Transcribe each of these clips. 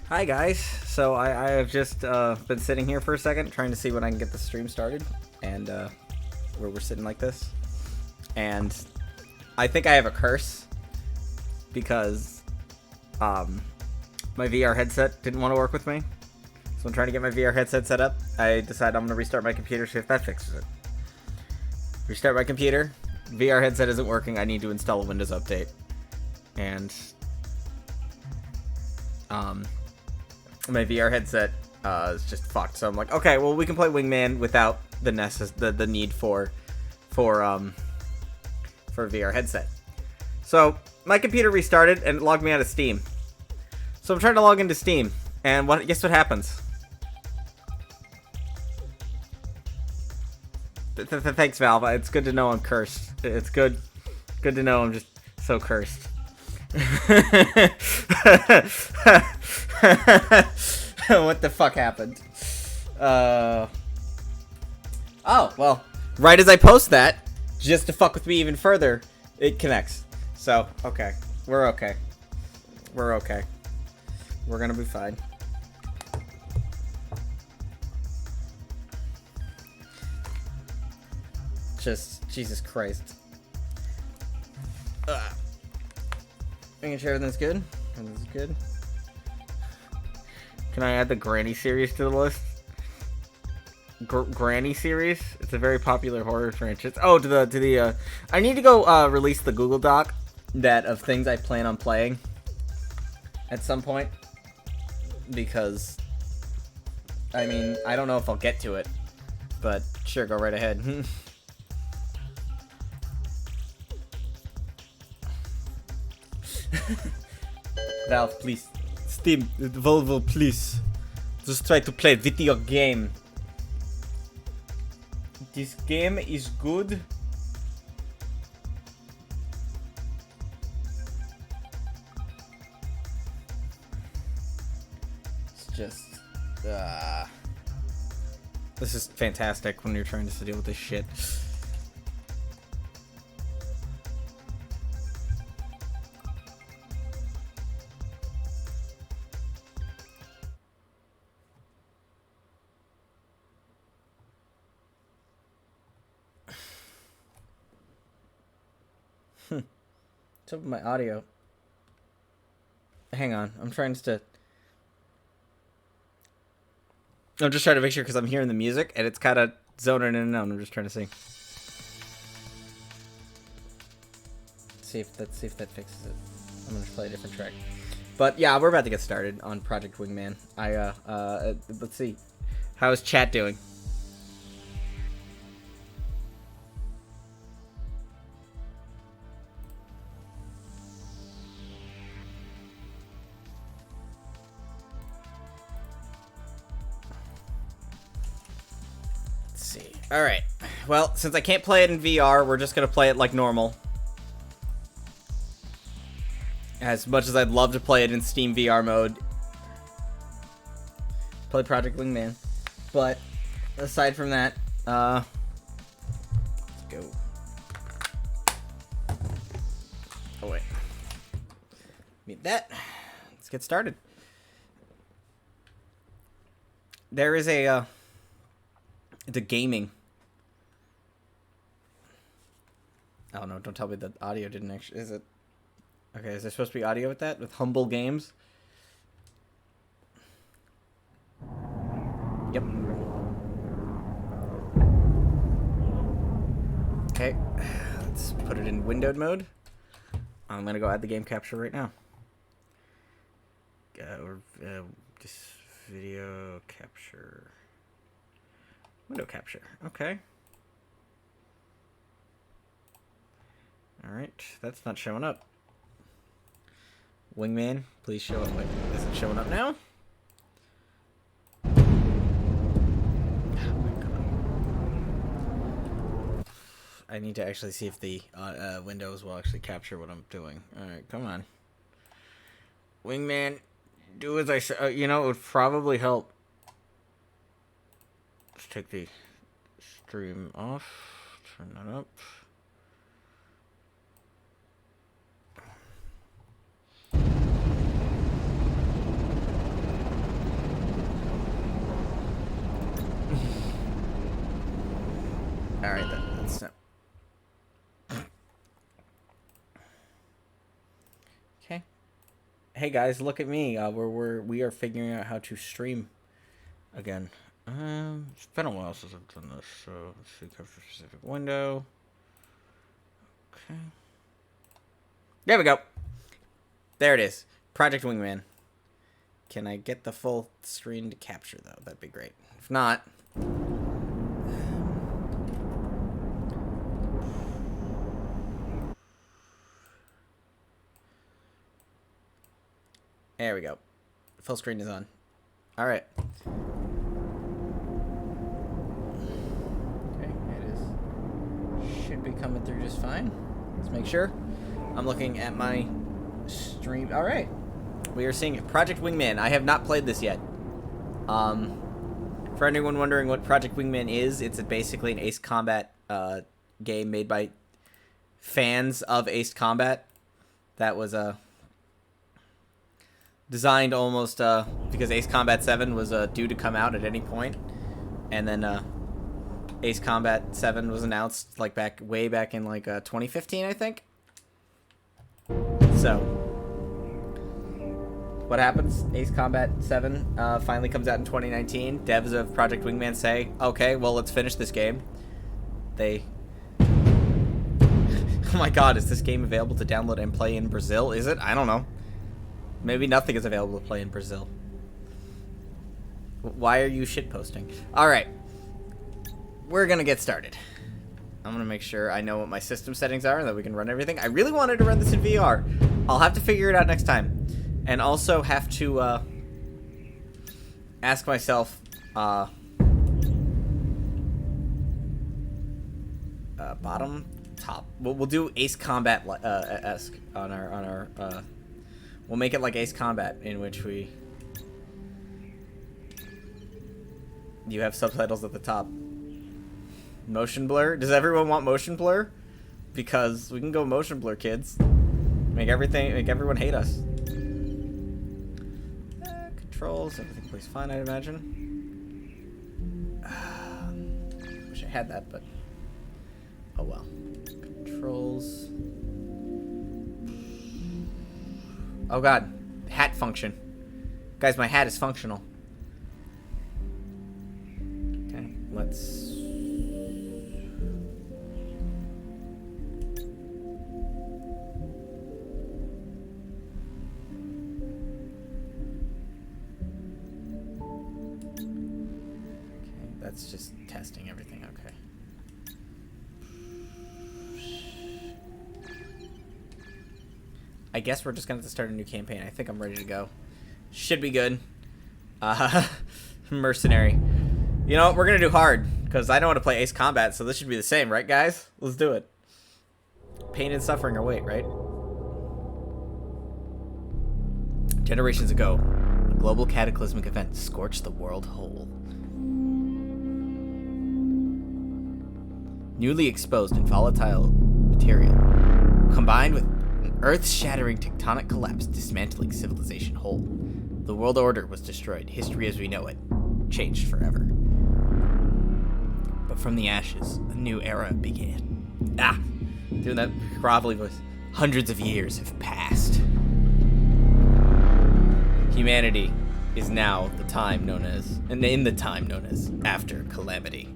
Hi guys. So I have just been sitting here for a second trying to see when I can get the stream started, and where we're sitting like this, and I think I have a curse because my VR headset didn't want to work with me, so I'm trying to get my VR headset set up. I decided I'm gonna restart my computer, see if that fixes it. Restart my computer. VR headset isn't working. I need to install a Windows update, and my VR headset is just fucked. So I'm like, okay, well we can play Wingman without the need for a VR headset. So my computer restarted and it logged me out of Steam. So I'm trying to log into Steam, and guess what happens? Thanks, Valve. It's good to know I'm cursed. It's good to know I'm just so cursed. What the fuck happened? Oh, well, right as I post that, just to fuck with me even further, it connects. So, okay. We're okay. We're okay. We're gonna be fine. Just, Jesus Christ. Making sure everything's good. Everything's good. Can I add the Granny series to the list? Granny series? It's a very popular horror franchise. Oh, to the I need to go release the Google Doc of things I plan on playing at some point, because I mean, I don't know if I'll get to it, but sure, go right ahead. Valve, please. Steam, Volvo, please. Just try to play video game. This game is good. It's just, this is fantastic when you're trying to deal with this shit. What's up with my audio? Hang on, I'm just trying to make sure, because I'm hearing the music and it's kind of zoning in and out. I'm just trying to see. See if that fixes it. I'm gonna play a different track. But yeah, we're about to get started on Project Wingman. Let's see. How is chat doing? Alright, well, since I can't play it in VR, we're just gonna play it like normal. As much as I'd love to play it in Steam VR mode. Play Project Wingman. But, aside from that, let's go. Oh, wait. Need that. Let's get started. There is it's a gaming. Oh no, don't tell me the audio didn't actually... Is it... Okay, is there supposed to be audio with that? With Humble Games? Yep. Okay, let's put it in windowed mode. I'm gonna go add the game capture right now. Just video capture. Window capture. Okay. Alright, that's not showing up. Wingman, please show up. Wait, is it showing up now? Oh my god. I need to actually see if the windows will actually capture what I'm doing. Alright, come on. Wingman, do as I say. You know, it would probably help. Let's take the stream off. Turn that up. Hey guys, look at me. We are figuring out how to stream again. It's been a while since I've done this, so let's see. Capture specific window. Okay. There we go. There it is. Project Wingman. Can I get the full screen to capture though? That'd be great. If not. There we go. Full screen is on. All right. Okay, it is. Should be coming through just fine. Let's make sure. I'm looking at my stream. All right. We are seeing Project Wingman. I have not played this yet. For anyone wondering what Project Wingman is, it's basically an Ace Combat game made by fans of Ace Combat. That was designed almost because Ace Combat 7 was due to come out at any point, and then Ace Combat 7 was announced like way back in like 2015, I think. So what happens? Ace Combat 7 finally comes out in 2019. Devs of Project Wingman say, okay, well, let's finish this game. They... Oh my god, is this game available to download and play in Brazil? Is it? I don't know. Maybe nothing is available to play in Brazil. Why are you shitposting? Alright. We're gonna get started. I'm gonna make sure I know what my system settings are and that we can run everything. I really wanted to run this in VR. I'll have to figure it out next time. And also have to ask myself bottom, top. We'll do Ace Combat esque on our we'll make it like Ace Combat, in which you have subtitles at the top. Motion blur? Does everyone want motion blur? Because we can go motion blur, kids. Make everyone hate us. Controls, everything plays fine, I'd imagine. Wish I had that, but oh well. Controls. Oh god, hat function. Guys, my hat is functional. Okay, let's... That's just testing everything, okay. I guess we're just gonna have to start a new campaign. I think I'm ready to go. Should be good. Mercenary. You know what, we're gonna do hard, because I know how to play Ace Combat, so this should be the same, right guys? Let's do it. Pain and suffering await, right? Generations ago, a global cataclysmic event scorched the world whole. Newly exposed and volatile material, combined with an earth-shattering tectonic collapse dismantling civilization whole. The world order was destroyed. History as we know it changed forever. But from the ashes, a new era began. Doing that grovelly voice. Hundreds of years have passed. Humanity is now the time known as, and in the time known as, after calamity.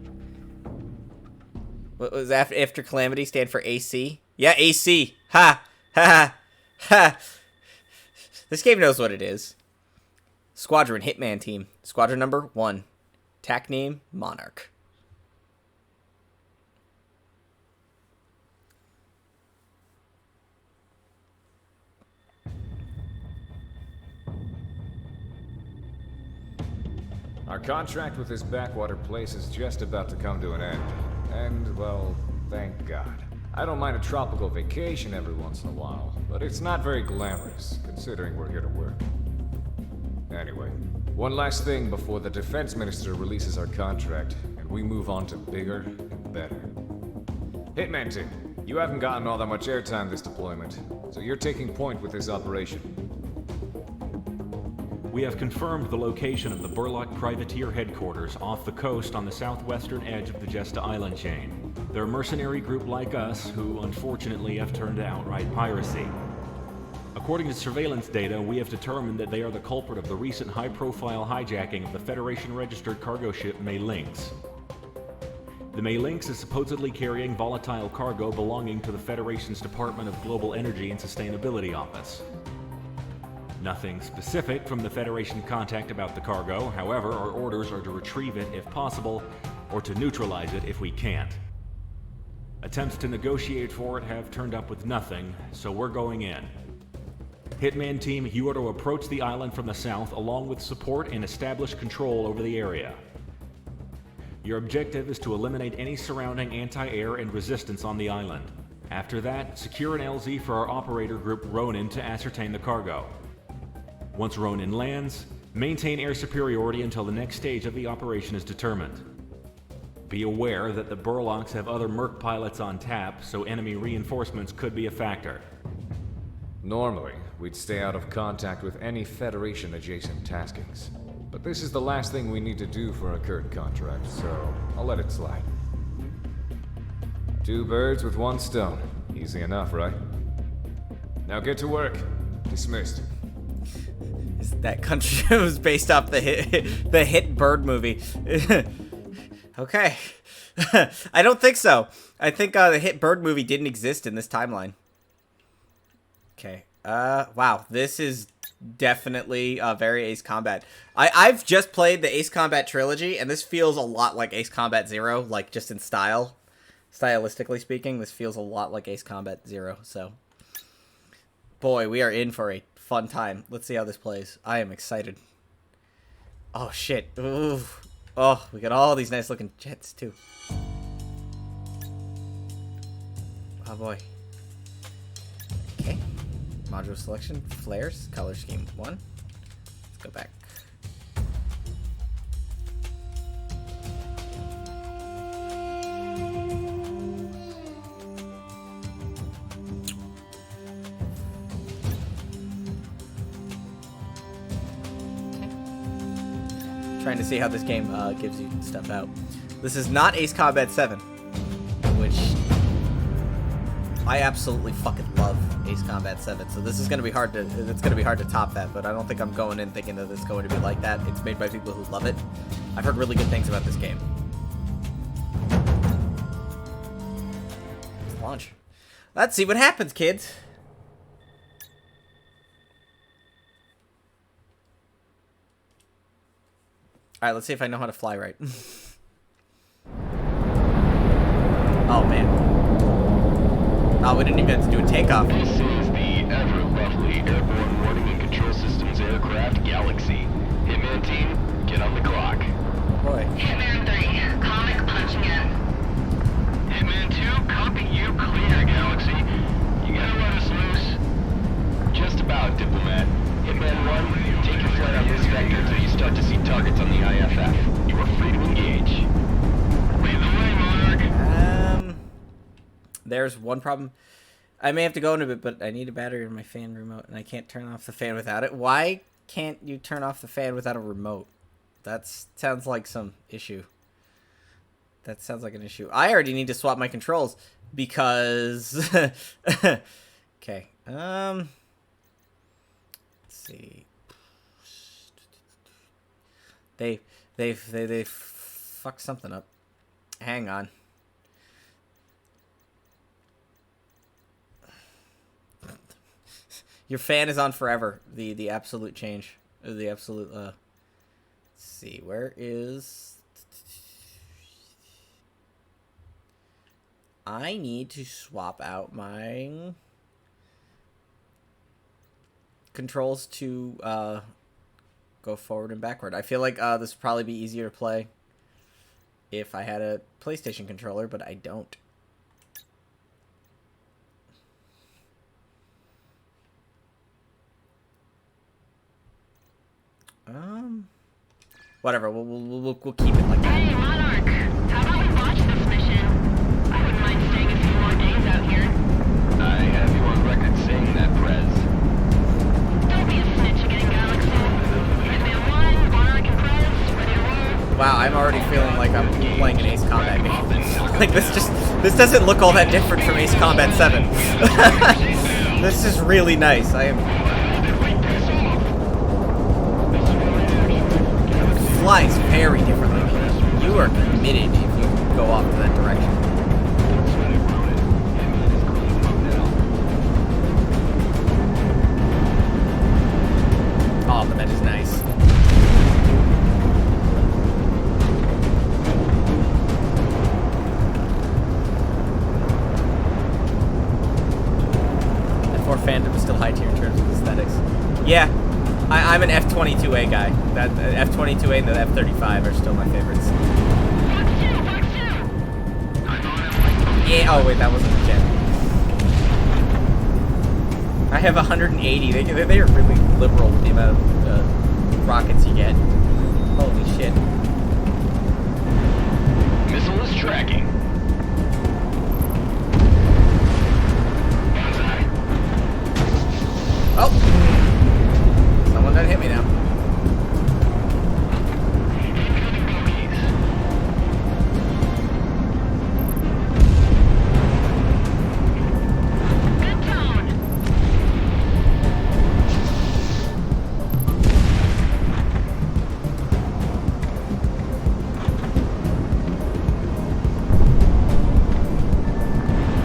What was after calamity stand for AC? Yeah, AC. Ha! Ha! Ha! This game knows what it is. Squadron Hitman Team. Squadron number 1. TAC name, Monarch. Our contract with this backwater place is just about to come to an end. And, well, thank God. I don't mind a tropical vacation every once in a while, but it's not very glamorous, considering we're here to work. Anyway, one last thing before the defense minister releases our contract, and we move on to bigger and better. Hitman Team, you haven't gotten all that much airtime this deployment, so you're taking point with this operation. We have confirmed the location of the Burlock Privateer headquarters off the coast on the southwestern edge of the Jesta Island chain. They're a mercenary group like us who, unfortunately, have turned to outright piracy. According to surveillance data, we have determined that they are the culprit of the recent high-profile hijacking of the Federation-registered cargo ship May Lynx. The May Lynx is supposedly carrying volatile cargo belonging to the Federation's Department of Global Energy and Sustainability Office. Nothing specific from the Federation contact about the cargo, however, our orders are to retrieve it if possible, or to neutralize it if we can't. Attempts to negotiate for it have turned up with nothing, so we're going in. Hitman team, you are to approach the island from the south along with support and establish control over the area. Your objective is to eliminate any surrounding anti-air and resistance on the island. After that, secure an LZ for our operator group Ronin to ascertain the cargo. Once Ronin lands, maintain air superiority until the next stage of the operation is determined. Be aware that the Burlocks have other Merc pilots on tap, so enemy reinforcements could be a factor. Normally, we'd stay out of contact with any Federation-adjacent taskings. But this is the last thing we need to do for a current contract, so I'll let it slide. 2 birds with 1 stone. Easy enough, right? Now get to work. Dismissed. That country was based off the hit Bird movie. Okay. I don't think so. I think the hit Bird movie didn't exist in this timeline. Okay. Wow. This is definitely very Ace Combat. I've just played the Ace Combat trilogy, and this feels a lot like Ace Combat 0, like just in style. Stylistically speaking, this feels a lot like Ace Combat 0, so. Boy, we are in for a fun time. Let's see how this plays. I am excited. Oh, shit. Ooh. Oh, we got all these nice looking jets, too. Oh, boy. Okay. Module selection, flares, color scheme 1. Let's go back. Trying to see how this game gives you stuff out. This is not Ace Combat 7, which I absolutely fucking love Ace Combat 7. So this is gonna be hard to top that, but I don't think I'm going in thinking that it's going to be like that. It's made by people who love it. I've heard really good things about this game. Let's launch. Let's see what happens, kids. Alright, let's see if I know how to fly right. Oh, man. Oh, we didn't even have to do a takeoff. This is the ever-lovely Airborne Warning and Control Systems aircraft Galaxy. Hitman team, get on the clock. Boy. Hitman 3, comic punching in. Hitman 2, copy you clear, Galaxy. You gotta let us loose. Just about, Diplomat. Hitman 1, take your flight on this vector until you start to see targets on the IFF. You are free to engage. Lead the way, Monarch. There's one problem. I may have to go into it, but I need a battery in my fan remote, and I can't turn off the fan without it. Why can't you turn off the fan without a remote? That sounds like some issue. That sounds like an issue. I already need to swap my controls because... Okay. Let's see. They fucked something up. Hang on. Your fan is on forever. The absolute change. The absolute let's see, where is I need to swap out my controls to go forward and backward. I feel like this would probably be easier to play if I had a PlayStation controller, but I don't. Whatever. We'll keep it like that. Hey, Monarch, how about we watch this mission? I wouldn't mind staying a few more days out here. I have you on record saying that, Prez. Don't be a snitch again, Galaxy. Hitman 1, Monarch and Prez, ready to roll. Wow, I'm already feeling like I'm playing an Ace Combat game. Like this doesn't look all that different from Ace Combat 7. This is really nice. I am. It flies very differently. You are committed if you go off to that direction. Oh, but that is nice. F4 fandom is still high tier in terms of aesthetics. Yeah, I'm an F22A guy. That F22A and the F35 are still my favorites. Yeah. Oh wait, that wasn't a gem. I have 180. They are really liberal with the amount of rockets you get. Holy shit. Missile is tracking. Oh! Someone done hit me now.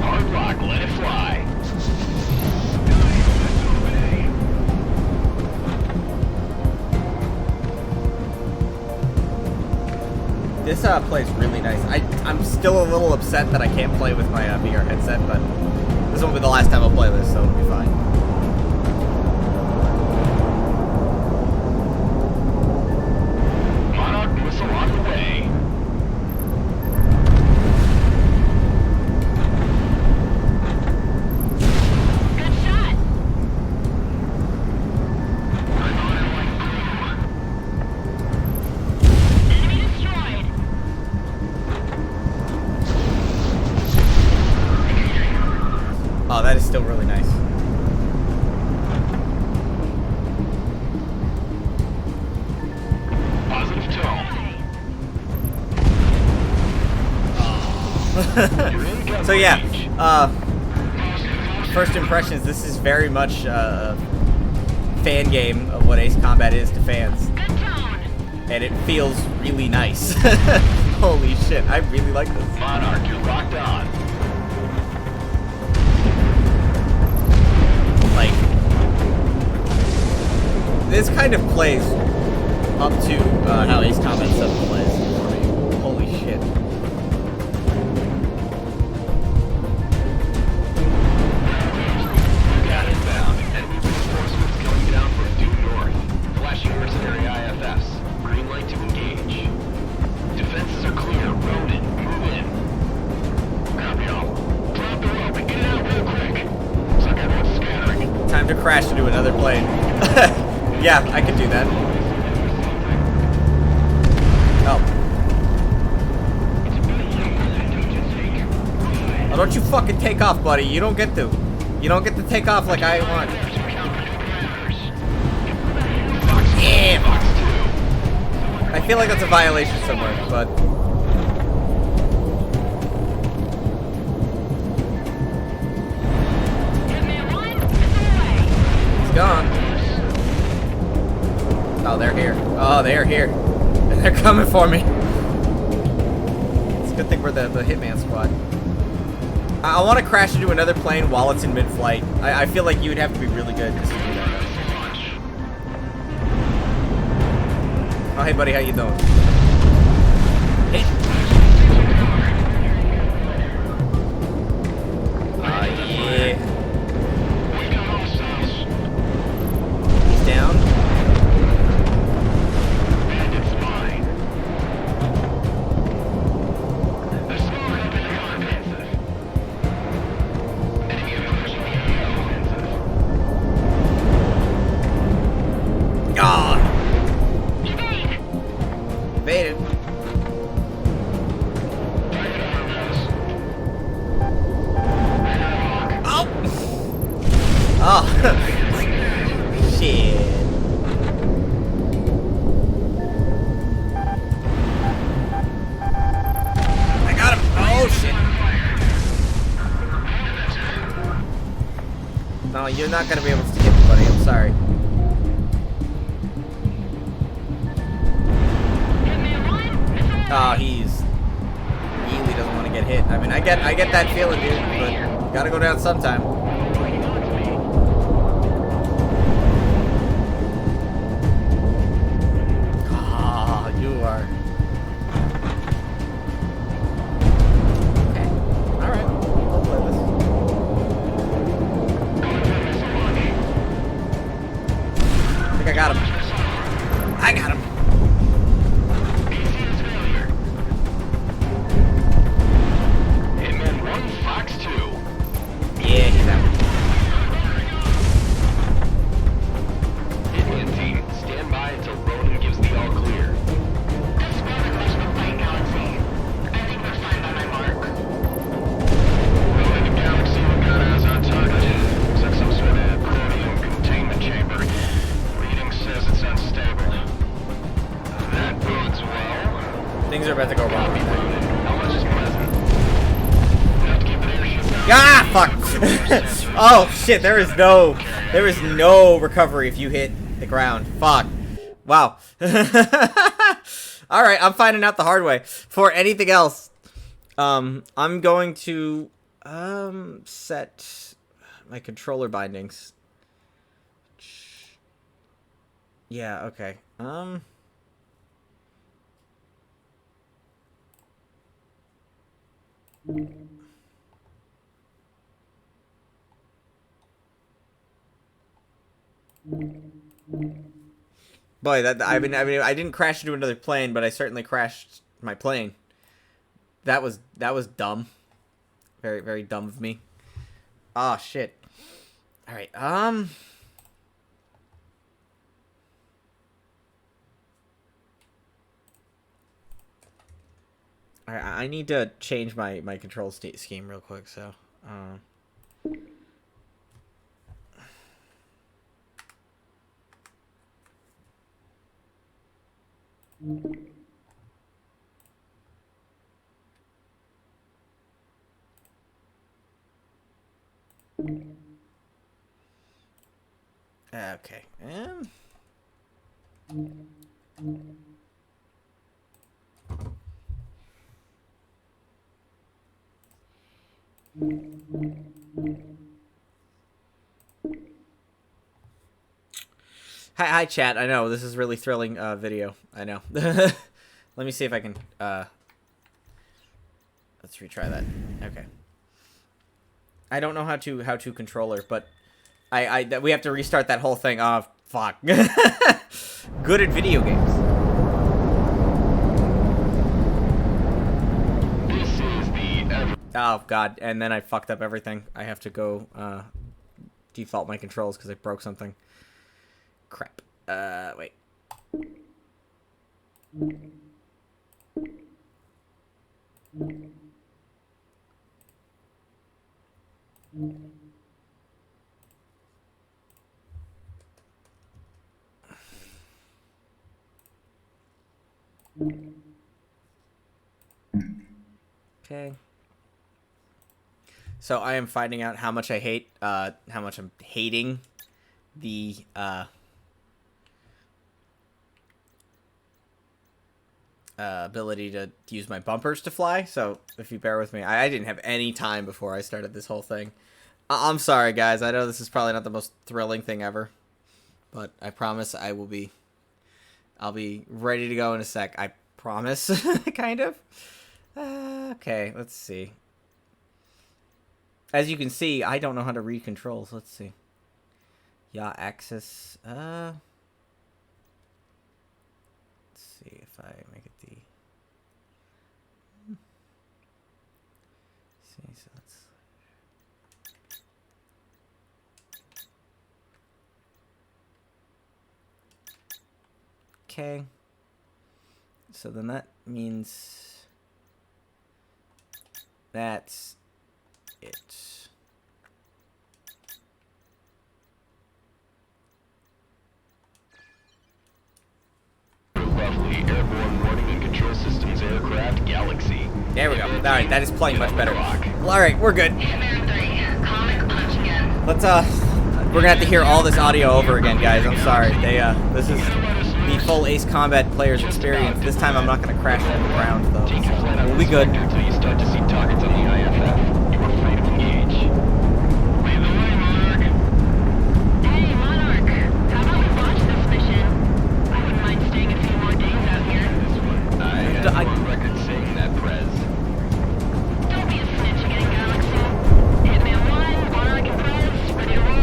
Hard lock, let it fly. This plays really nice. I'm still a little upset that I can't play with my VR headset, but this won't be the last time I'll play this, so it'll be fine. Monarch missile on the way. Good shot. Enemy destroyed. Oh, that is still really nice. Positive tone. You're in gun So yeah, range. first impressions, this is very much a fan game of what Ace Combat is to fans. Good tone. And it feels really nice. Holy shit, I really like this. Monarch, you're locked on. Like, this kind of plays up to how Ace Combat 7 plays for me. Holy shit. Got inbound. Enemy reinforcements coming down from due north. Flashing mercenary IFFs. Green light to engage. Defenses are clear. Roaded. Move in. Copy all. Drop the rope and get it out real quick. Looks like everyone's scattering. Time to crash into another plane. Yeah, I could do that. Oh. Oh, don't you fucking take off, buddy. You don't get to. You don't get to take off like I want. Damn. I feel like that's a violation somewhere, but... Hitman 1, missile away. He's gone. Oh, they're here. Oh, they're here. They're coming for me. It's a good thing we're the Hitman squad. I want to crash into another plane while it's in mid-flight. I feel like you would have to be really good just to do that. Oh, hey, buddy, how you doing? Hey. Yeah. He's down. you're not gonna be able to get me, buddy. I'm sorry. Oh, he doesn't want to get hit. I mean, I get that feeling, dude, but you gotta go down sometime. Ah, you are. Okay. All right. I'll play this. I think I got him. I got him. Yeah, he's out. Hitman team, stand by until Ronan gives the all clear. This is one close to playing Galaxy. I think we're fine by my mark. Ronan to Galaxy, what got us on target? Looks like some sort of chromium containment chamber. Reading says it's unstable. That bodes well. Things are about to go wrong. Copy, Ronan. How much is present? We have to keep an airship down. Ah, fuck! Oh shit! There is no recovery if you hit the ground. Fuck! Wow. All right, I'm finding out the hard way. For anything else, I'm going to set my controller bindings. Yeah. Okay. Boy, I mean, I didn't crash into another plane, but I certainly crashed my plane. That was dumb. Very, very dumb of me. Oh shit. All right. All right. I need to change my control scheme real quick. So. Okay. Hi, chat. I know this is really thrilling video. I know. Let me see if I can. Let's retry that. Okay. I don't know how to control her, but we have to restart that whole thing. Oh fuck. Good at video games. This is the Oh god, and then I fucked up everything. I have to go default my controls because I broke something. Crap. Wait. Okay. So I am finding out how much I hate, how much I'm hating the, ability to use my bumpers to fly. So if you bear with me, I didn't have any time before I started this whole thing. I'm sorry, guys. I know this is probably not the most thrilling thing ever, but I promise I'll be ready to go in a sec. I promise, kind of. Okay, let's see. As you can see, I don't know how to read controls. Let's see. Yeah, axis. Let's see if I make it the. See, so let's. Okay. So then that means that's it. Lovely airborne running and control systems aircraft Galaxy. There we go. All right, that is playing much better. All right, we're good. Hitman 3, comic punch again. Let's We're gonna have to hear all this audio over again, guys. I'm sorry. This is the full Ace Combat player's experience. This time I'm not gonna crash into the ground, though. So we'll be good. Until you start to see targets on the IFF. You are free to engage. Lead the way, Monarch. Hey, Monarch. How about we watch this mission? I wouldn't mind staying a few more days out here. I have on record saying that, Prez. Don't be a snitch again, Galaxy. Hitman 1, Monarch and Prez, ready to roll.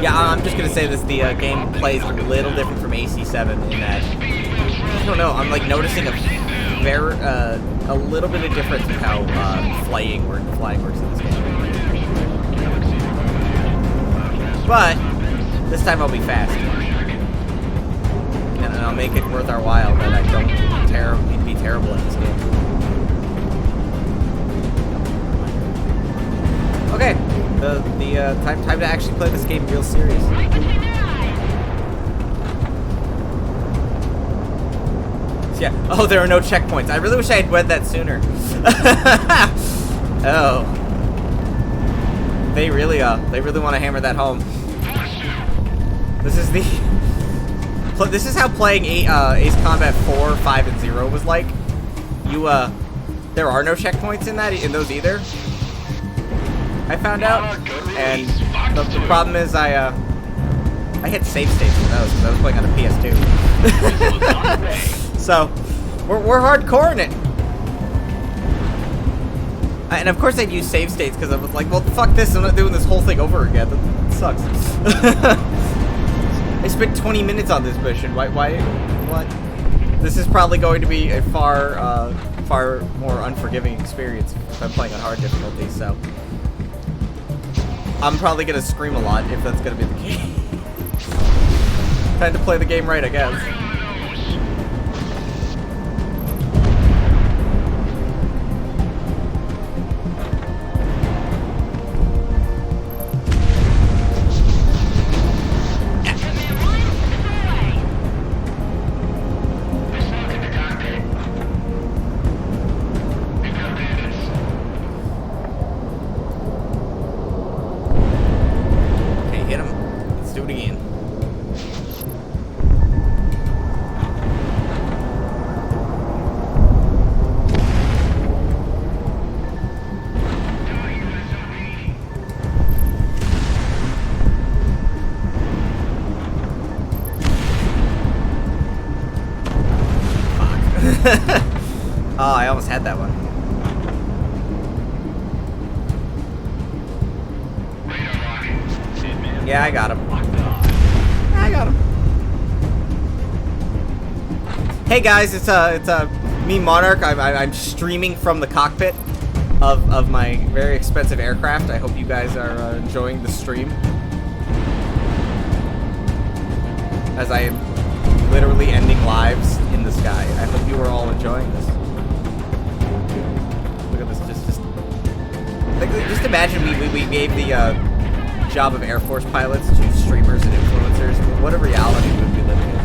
Yeah, I'm just gonna say this. The game plays a little different from AC7 in that I don't know. I'm like noticing a little bit of difference in how flying works in this game. But this time I'll be fast, and I'll make it worth our while that I don't need to be terrible at this game. Okay, the time to actually play this game real serious. Yeah. Oh, there are no checkpoints. I really wish I had read that sooner. Oh. They really want to hammer that home. This is how playing Ace Combat 4, 5, and 0 was like. There are no checkpoints in those either. I found out, and the problem is I hit save states with those because I was playing on a PS2. So, we're hardcore in it. And of course I'd use save states because I was like, well, fuck this, I'm not doing this whole thing over again. That sucks. I spent 20 minutes on this mission. Why, what? This is probably going to be a far more unforgiving experience if I'm playing on hard difficulty, so. I'm probably gonna scream a lot if that's gonna be the case. Time to play the game right, I guess. Oh, I almost had that one. Yeah, I got him. Hey guys, it's me, Monarch. I'm streaming from the cockpit of my very expensive aircraft. I hope you guys are enjoying the stream, as I am literally ending lives in the sky. I hope you are all enjoying this. Look at this, just imagine we gave the job of Air Force pilots to streamers and influencers. What a reality we would be living in.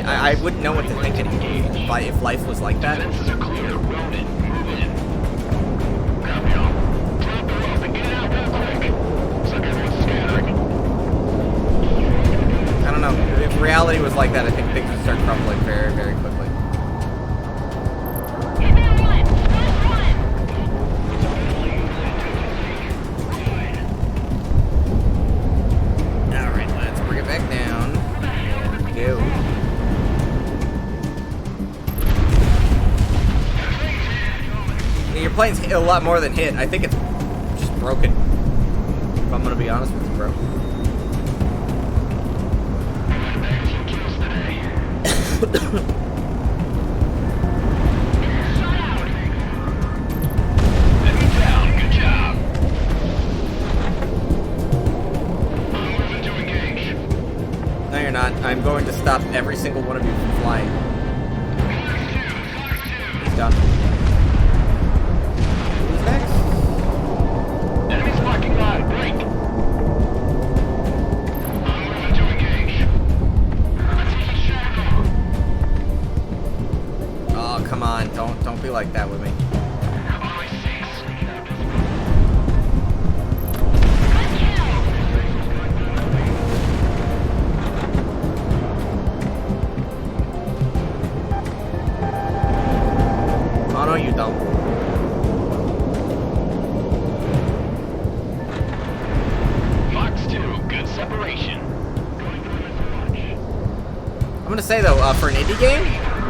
I wouldn't know what to think anymore if life was like that. I don't know. If reality was like that, I think things would start crumbling very, very quickly. Alright, let's bring it back down. And go. Your plane's hit a lot more than hit. I think it's just broken. If I'm gonna be honest with you, bro. Good job. No, you're not. I'm going to stop every single one of you from flying. He's done. Who's next? Enemy's parking lot. Break. Oh, come on. Don't be like that with me. gonna say though, for an indie game,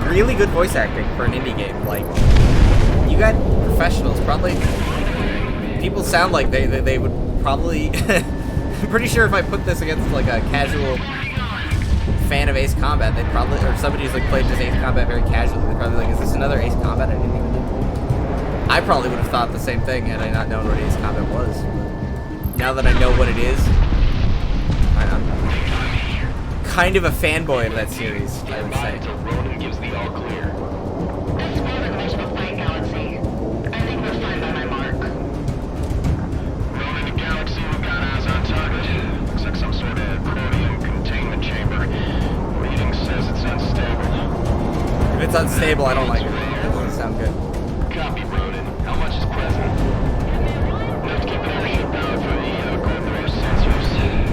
really good voice acting for an indie game. Like, you got professionals. Probably, people sound like they would probably. I'm pretty sure if I put this against like a casual fan of Ace Combat, they'd probably, or somebody who's like played this Ace Combat very casually, they'd probably be like, is this another Ace Combat I didn't even do? I probably would have thought the same thing had I not known what Ace Combat was. But now that I know what it is, I'm kind of a fanboy of that series, I would say. Until Ronan gives the all clear. That's more information about Flying Galaxy. I think we're fine by my mark. Ronan to Galaxy, we've got eyes on target. Looks like some sort of chromium containment chamber. Reading says it's unstable. If it's unstable, I don't like it. That doesn't sound good. Copy, Ronan. How much is present? Enough to keep an airship powered for the core core sensors.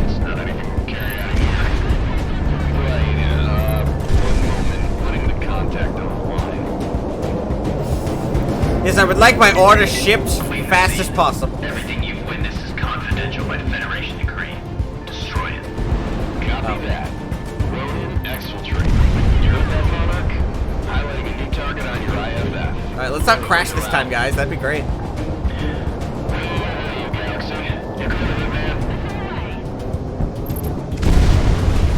It's not anything we can carry out of here. Right, one moment. Putting the contact on the line. Yes, I would like my order shipped fast as possible. Everything you've witnessed is confidential by the Federation decree. Destroy it. Copy that. Ronan, exfiltrate. You heard that, Monarch? Highlighting a new target on your IFF. Alright, let's not crash this time, guys. That'd be great.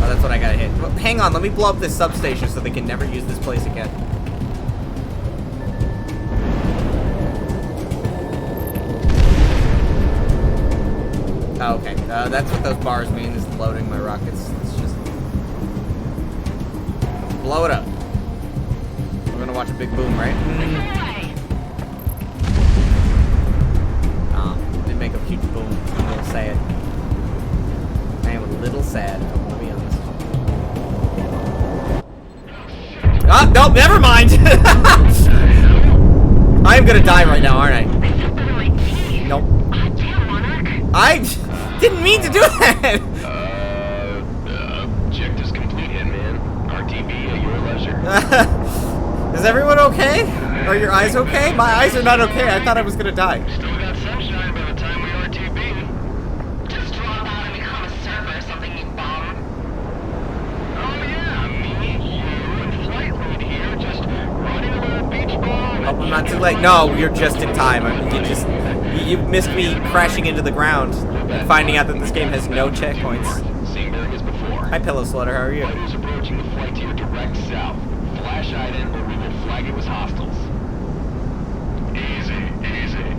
Oh, that's what I gotta hit. Well, hang on, let me blow up this substation so they can never use this place again. Oh, okay. That's what those bars mean, is loading my rockets. Let's just blow it up. We're gonna watch a big boom, right? They make a huge boom. I'm gonna say it. I am a little sad, I'm gonna be honest. Ah, nope, never mind! I'm gonna die right now, aren't I? Nope. I didn't mean to do that! Objectives complete, Hitman. RTV at your leisure. Is everyone okay? Are your eyes okay? My eyes are not okay. I thought I was gonna die. Still got sunshine by the time we RTB. Just drop out and become a server or something, you bum. Oh yeah, me, you, and Flight Lead here, just running a little beach ball. Oh, I'm not too late. No, you're just in time. You missed me crashing into the ground and finding out that this game has no checkpoints. Same berg as before. Hi, Pillow Slaughter. How are you? Fighters approaching the flight to your direct south. Flash ident or we will flag it as hostiles. Easy, easy.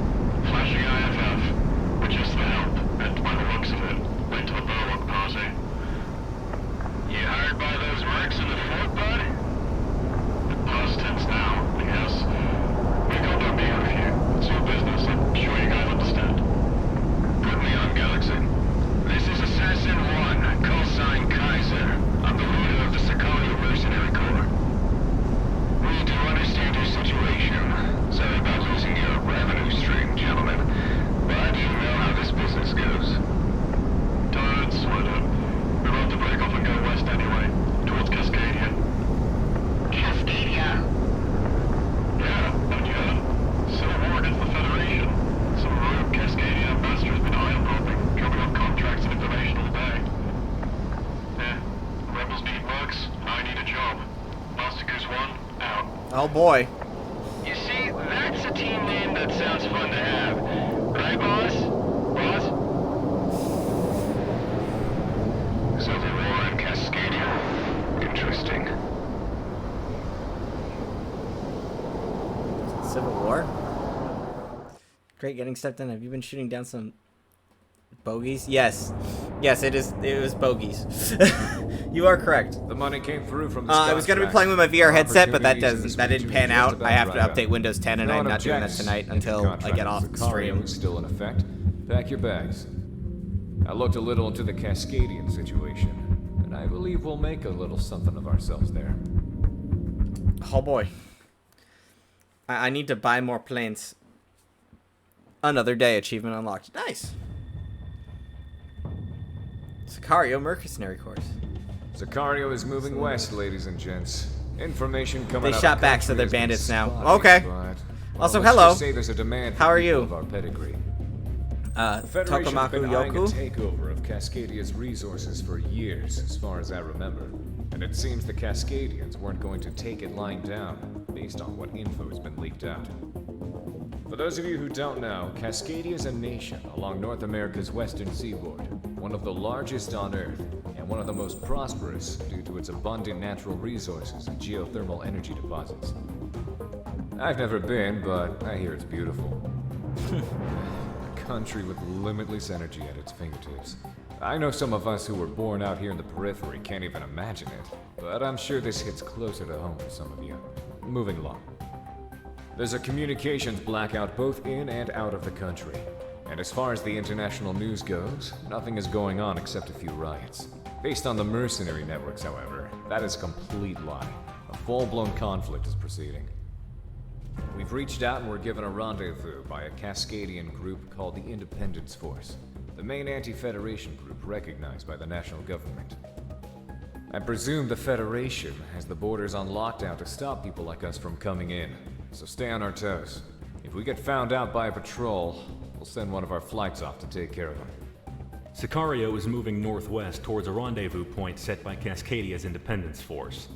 Flashing IFF. We're just the help. And by the looks of it, went to the Burlock party. You hired by those mercs in the fort, bud? The past tense now, I guess. We got no beef with you. It's your business. I'm sure you guys understand. Put me on, Galaxy. This is Assassin 1, call sign Kaiser. I'm the leader of the Sicario Mercenary Corps. We do understand your situation. Sorry about losing your revenue stream, gentlemen. But you know how this business goes. Don't sweat it. We're about to break off and go west anyway, towards Cascadia. Cascadia. Yeah, haven't you heard? Civil war against the Federation. Some rogue Cascadia ambassador has been island-hopping, dropping off contracts and information all day. Yeah, rebels need mercs, I need a job. Master Goose 1, out. Oh boy. You see, that's a team name that sounds fun to have. Right, boss? Boss? Civil War in Cascadia. Interesting. Civil War? Great getting stepped in. Have you been shooting down some bogeys? Yes. Yes, it was bogeys. You are correct. The money came through from the I was going to be playing with my VR headset, but that didn't pan out. I have to update Windows 10, and I'm not doing that tonight until I get off the stream. Still in effect. Pack your bags. I looked a little into the Cascadian situation, and I believe we'll make a little something of ourselves there. Oh boy. I need to buy more planes. Another day achievement unlocked. Nice. Sicario Mercenary Corps. Sicario is moving west, ladies and gents. Information coming They out shot of back, so country they're has been bandits now. spotty, Okay. but, well, Also, let's hello. just say there's a demand for How are people you? of our pedigree. The Federation has Tokomaku been eyeing a Yoku? takeover of Cascadia's resources for years, as far as I remember. And it seems the Cascadians weren't going to take it lying down, based on what info has been leaked out. For those of you who don't know, Cascadia is a nation along North America's western seaboard, one of the largest on Earth, and one of the most prosperous due to its abundant natural resources and geothermal energy deposits. I've never been, but I hear it's beautiful. A country with limitless energy at its fingertips. I know some of us who were born out here in the periphery can't even imagine it, but I'm sure this hits closer to home for some of you. Moving along. There's a communications blackout both in and out of the country. And as far as the international news goes, nothing is going on except a few riots. Based on the mercenary networks, however, that is a complete lie. A full-blown conflict is proceeding. We've reached out and were given a rendezvous by a Cascadian group called the Independence Force, the main anti-Federation group recognized by the national government. I presume the Federation has the borders on lockdown to stop people like us from coming in, so stay on our toes. If we get found out by a patrol, we'll send one of our flights off to take care of them. Sicario is moving northwest towards a rendezvous point set by Cascadia's Independence Force.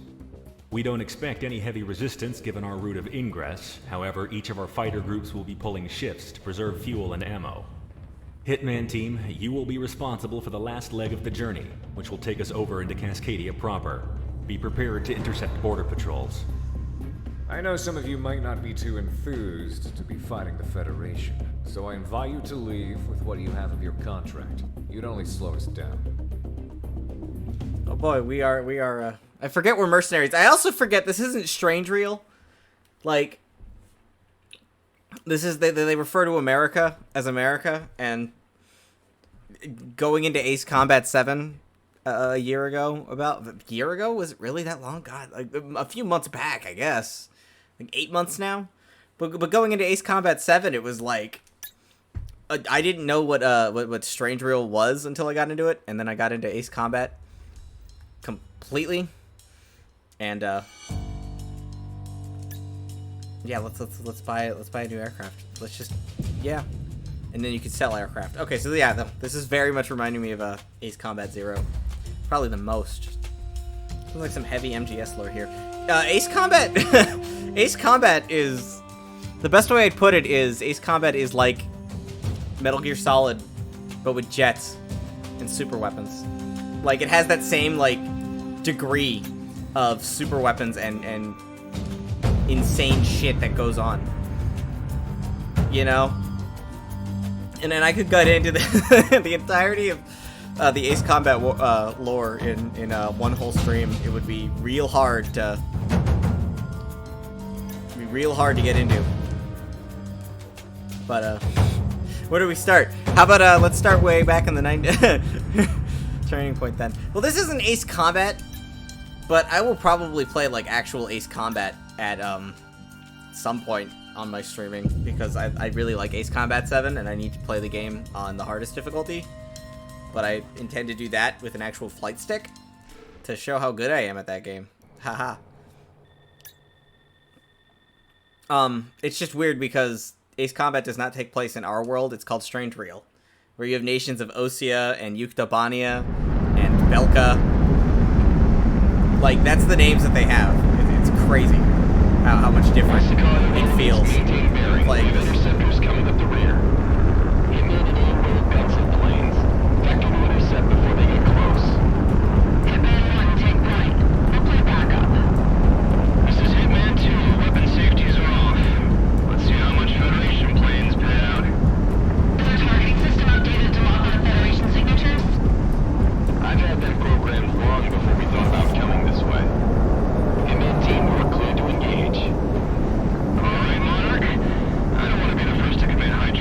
We don't expect any heavy resistance given our route of ingress, however, each of our fighter groups will be pulling shifts to preserve fuel and ammo. Hitman Team, you will be responsible for the last leg of the journey, which will take us over into Cascadia proper. Be prepared to intercept border patrols. I know some of you might not be too enthused to be fighting the Federation, so I invite you to leave with what you have of your contract. You'd only slow us down. Oh boy, we are, I forget we're mercenaries. I also forget this isn't Strange Real. Like, this is, they refer to America as America, and going into Ace Combat 7 a year ago, was it really that long? God, like a few months back, I guess. Like 8 months now? But going into Ace Combat 7, it was like, I didn't know what Strange Real was until I got into it, and then I got into Ace Combat completely. And yeah, let's buy a new aircraft. And then you can sell aircraft. Okay, so yeah, this is very much reminding me of Ace Combat 0. Probably the most. Sounds like some heavy MGS lore here. Ace Combat Ace Combat is, the best way I'd put it is, Ace Combat is like Metal Gear Solid, but with jets and super weapons. Like, it has that same, like, degree of super weapons and insane shit that goes on. You know? And then I could gut into the entirety of the Ace Combat lore in one whole stream. It would be real hard to get into. But where do we start? How about let's start way back in the 90s. Turning point then. Well, this isn't Ace Combat, but I will probably play like actual Ace Combat at some point on my streaming, because I really like Ace Combat 7 and I need to play the game on the hardest difficulty. But I intend to do that with an actual flight stick to show how good I am at that game. Haha. It's just weird because Ace Combat does not take place in our world. It's called Strange Real, where you have nations of Osea and Yuktobania and Belka. Like, that's the names that they have. It's crazy how much different it feels playing this. Interceptors coming up the rear. Hitman and Aim will have got some planes. Vector will intercept before they get close. Hitman 1, take right. We'll play backup. This is Hitman 2. Weapon safeties are off. Let's see how much Federation planes pay out. Is our targeting system updated to lock on Federation signatures? I've had them programmed long before we thought about coming this way. Hitman team, we're clear to engage. All right, Monarch. I don't want to be the first to commit high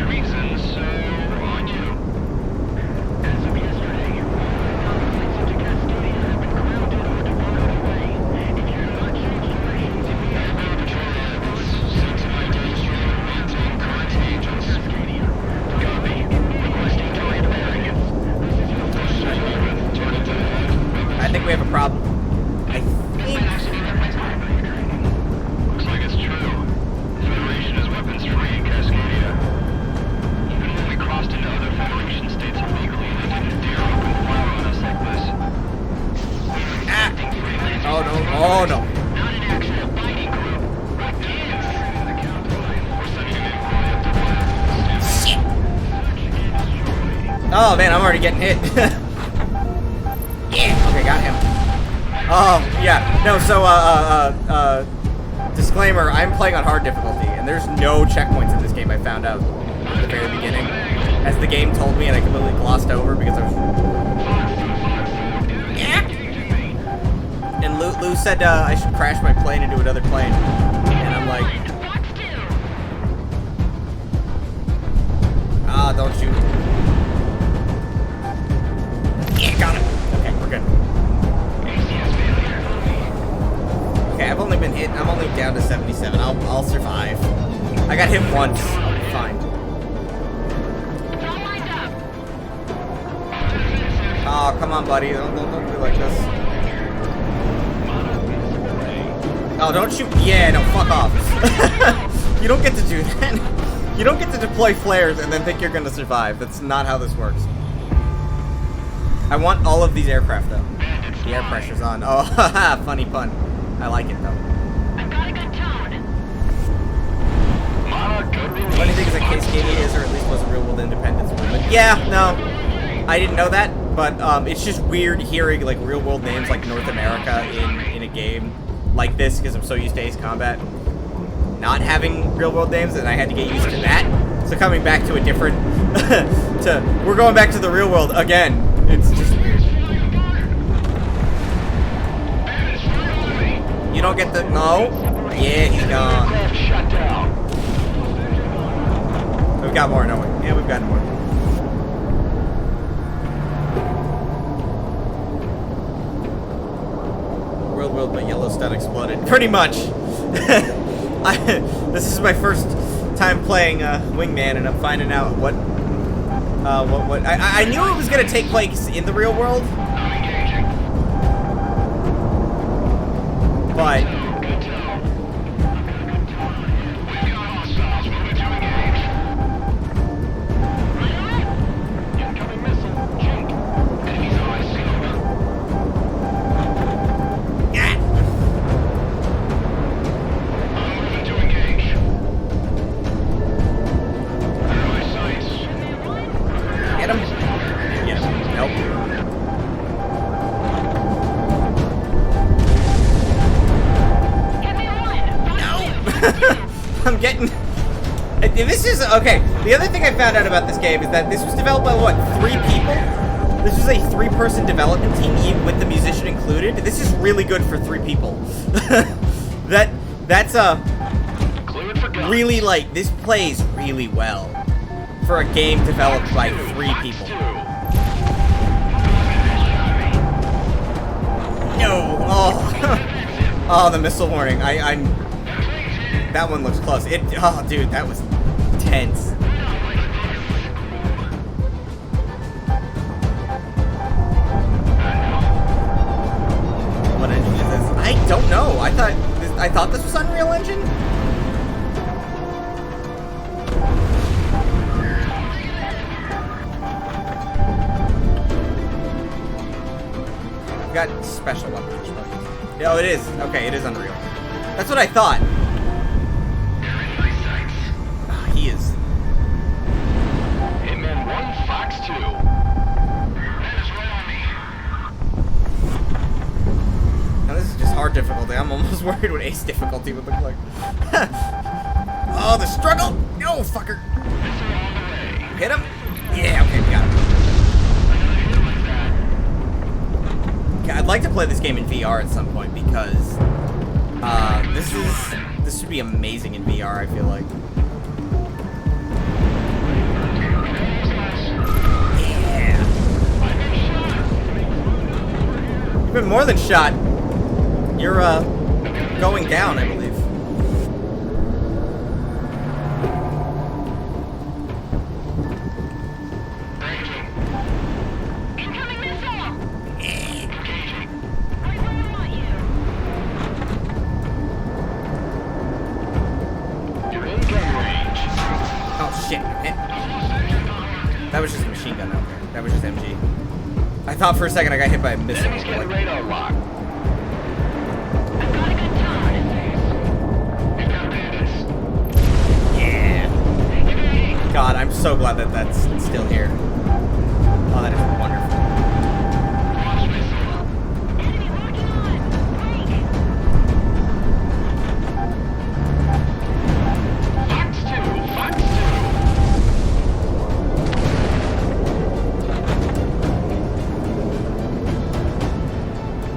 Oh man, I'm already getting hit. Yeah. Okay, got him. Oh yeah. No. So disclaimer: I'm playing on hard difficulty, and there's no checkpoints in this game. I found out at the very beginning, as the game told me, and I completely glossed over because I was. Yeah. And Lou said I should crash my plane into another plane, and I'm like, ah, don't shoot. Yeah, got him. Okay, we're good. Okay, I've only been hit. I'm only down to 77. I'll survive. I got hit once. I'll be fine. Oh, come on, buddy. Don't do like this. Oh, don't shoot. Yeah, no, fuck off. You don't get to do that. You don't get to deploy flares and then think you're gonna survive. That's not how this works. I want all of these aircraft, though. The air pressure's on. Oh, haha, funny pun. I like it, though. I've got a good tone. Funny thing is that Cascadia is, or at least was, a real-world independence movement. Yeah, no. I didn't know that, but it's just weird hearing, like, real-world names like North America in a game like this, because I'm so used to Ace Combat not having real-world names, and I had to get used to that. So coming back to a different... we're going back to the real world again. It's just weird. You don't get the... No? Yeah, he's gone. We've got more, don't we? Yeah, we've got more. Real world, but Yellowstone exploded. Pretty much. This is my first time playing Wingman, and I'm finding out what I knew it was gonna take place in the real world, but I'm getting... This is... Okay, the other thing I found out about this game is that this was developed by, what, 3 people? This was a 3-person development team, even with the musician included. This is really good for 3 people. That's really, like, this plays really well for a game developed by 3 people. No! Oh! Oh, the missile warning. That one looks close. Oh, dude, that was tense. What engine is this? I don't know. I thought this was Unreal Engine. We've got special weapons. Oh, it is. Okay, it is Unreal. That's what I thought. He is. Hitman 1, Fox 2. That is right on me. Now this is just hard difficulty. I'm almost worried what Ace difficulty would look like. Oh, the struggle! No, fucker! Hit him? Yeah, okay, we got him. Okay, I'd like to play this game in VR at some point because this should be amazing in VR, I feel like. You've been more than shot. You're, going down, I believe. Incoming missile! Right where I want you. You're in gun range. Oh, shit. That was just a machine gun out there. That was just MG. I thought for a second I got hit by a missile. Enemy's got a radar lock. I've got a good tone. We've got bandits. Yeah. God, I'm so glad that that's still here. Oh, that is wonderful. Launch missile. Enemy locking on. Break. Fox 2. Fox 2.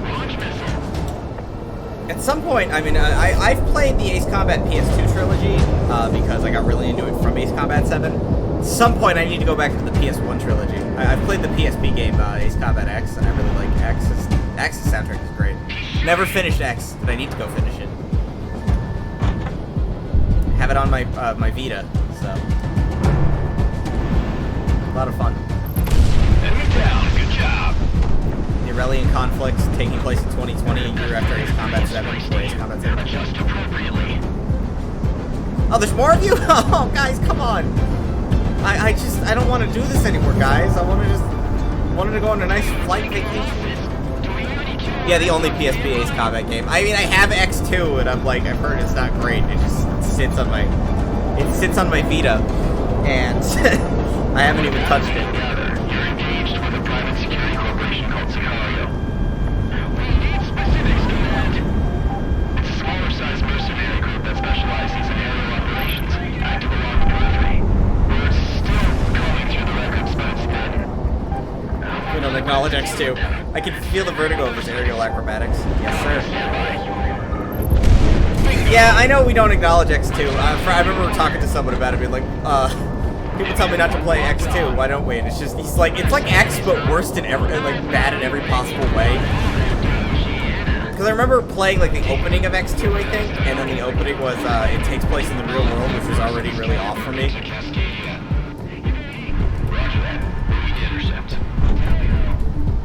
Launch missile. At some point, I mean, I've played the Ace Combat PS2 trilogy because I got really into it from Ace Combat 7. At some point, I need to go back to the PS1 trilogy. I've played the PSP game Ace Combat X, and I really like X's. X's soundtrack is great. Never finished X, but I need to go finish it. Have it on my my Vita, so a lot of fun. Enemy down. Good job. The Aurelian conflict taking place in 2020, a year after Ace Combat 7, or Ace Combat 7. Adjust appropriately. Oh, there's more of you? Oh, guys, come on. I don't want to do this anymore, guys. I wanted to go on a nice flight vacation. Yeah, the only PSP Ace Combat game. I mean, I have X2, and I've heard it's not great. It just sits on my Vita, and I haven't even touched it. You're engaged with a private security corporation called Sicario. We need specifics, Command. It's a smaller-sized mercenary group that specializes in aerial operations, active along the periphery. We're still combing through the records, but it's good. We don't acknowledge X2. I can feel the vertigo of this aerial acrobatics. Yes, sir. Yeah, I know we don't acknowledge X2. I remember talking to someone about it, being like, people tell me not to play X2. Why don't we? And it's just, it's like X, but worse in bad in every possible way. Because I remember playing like the opening of X2, I think, and then the opening was it takes place in the real world, which was already really off for me.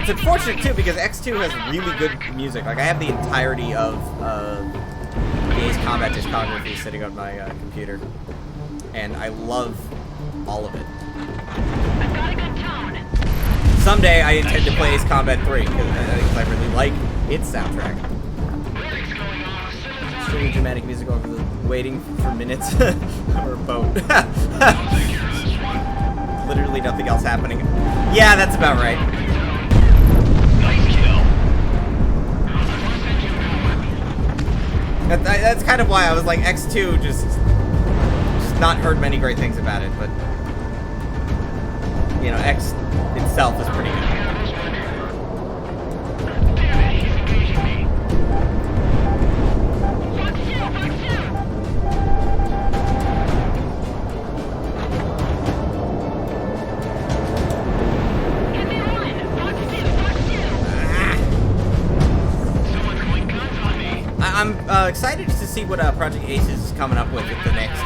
It's unfortunate too because X2 has really good music. Like I have the entirety of the Ace Combat discography sitting on my computer, and I love all of it. I've got a good tone. Someday I intend to play Ace Combat 3 because I really like its soundtrack. Extremely dramatic music over the waiting for minutes or a boat. Literally nothing else happening. Yeah, that's about right. Nice kill. That's kind of why I was like X2 just not heard many great things about it, but you know, X itself is pretty good. I'm excited to see what Project Ace is coming up with the next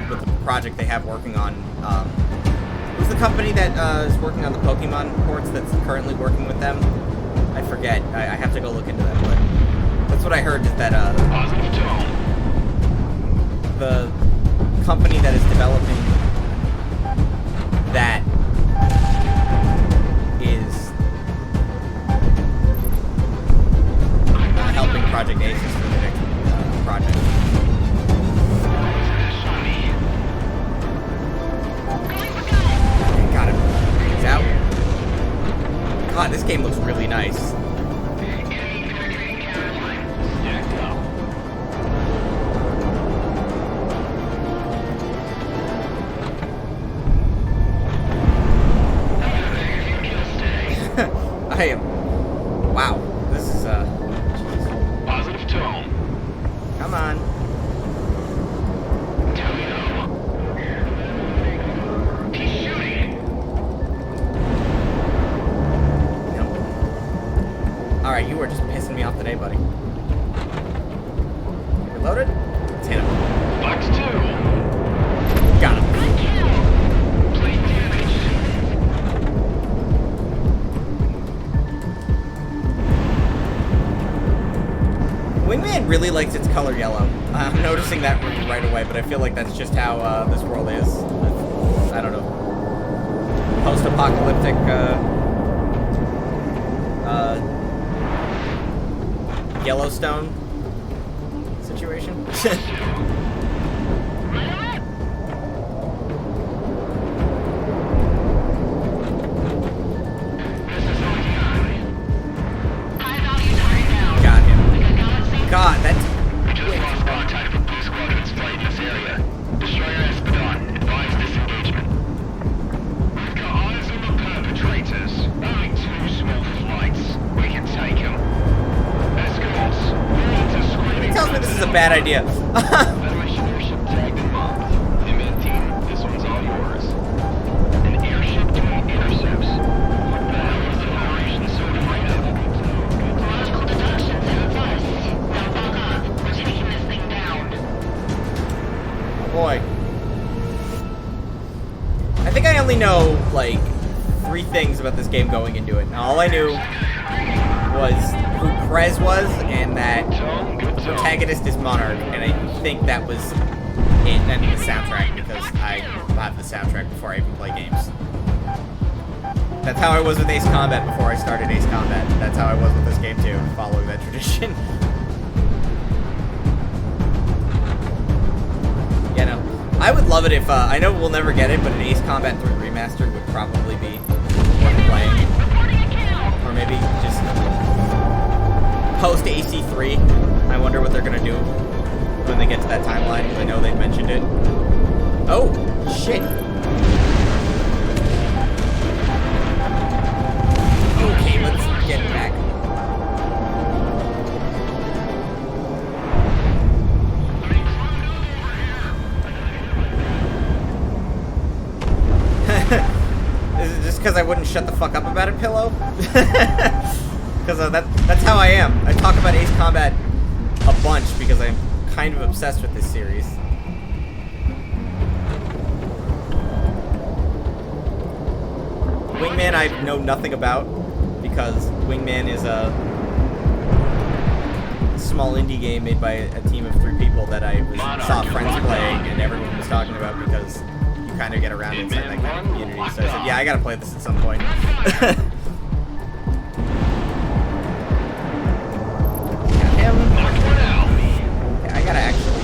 with the project they have working on. Who's the company that is working on the Pokemon ports that's currently working with them? I forget. I have to go look into that, but that's what I heard is that the company that is developing that is helping Project Ace for the next project. Got him. He's out. God, this game looks really nice. I am. Wow. This is Positive tone. come on. He's shooting. Nope. Alright, you are just pissing me off today, buddy. Reloaded? Let's hit him. Fox 2. Got him. Plate damage. Wingman really likes its color yellow. I'm noticing that right away, but I feel like that's just how this world is. I don't know. Post-apocalyptic, Yellowstone situation. bad idea. Federation airship tagged and marked. Hitman team, this one's all yours. An airship doing intercepts? What the hell is the Federation so afraid of? Logical deductions and it's us. Now fuck off. We're taking this thing down. Boy. I think I only know, like, 3 things about this game going into it. Now, all I knew was who Prez was and that protagonist is Monarch, and I think that was it, and the soundtrack, because I have the soundtrack before I even play games. That's how I was with Ace Combat before I started Ace Combat. That's how I was with this game too, following that tradition. Yeah, no. I would love it if, I know we'll never get it, but an Ace Combat 3 Remastered would probably be worth playing. Or maybe just post AC3. I wonder what they're gonna do when they get to that timeline, because I know they've mentioned it. Oh, shit. Okay, let's get back. Is it just because I wouldn't shut the fuck up about it, Pillow? Because that's how I am. I talk about Ace Combat a bunch because I'm kind of obsessed with this series. Wingman I know nothing about because Wingman is a small indie game made by a team of 3 people that I saw friends playing and everyone was talking about because you kind of get around inside that kind of community. So I said, yeah, I gotta play this at some point. I gotta actually.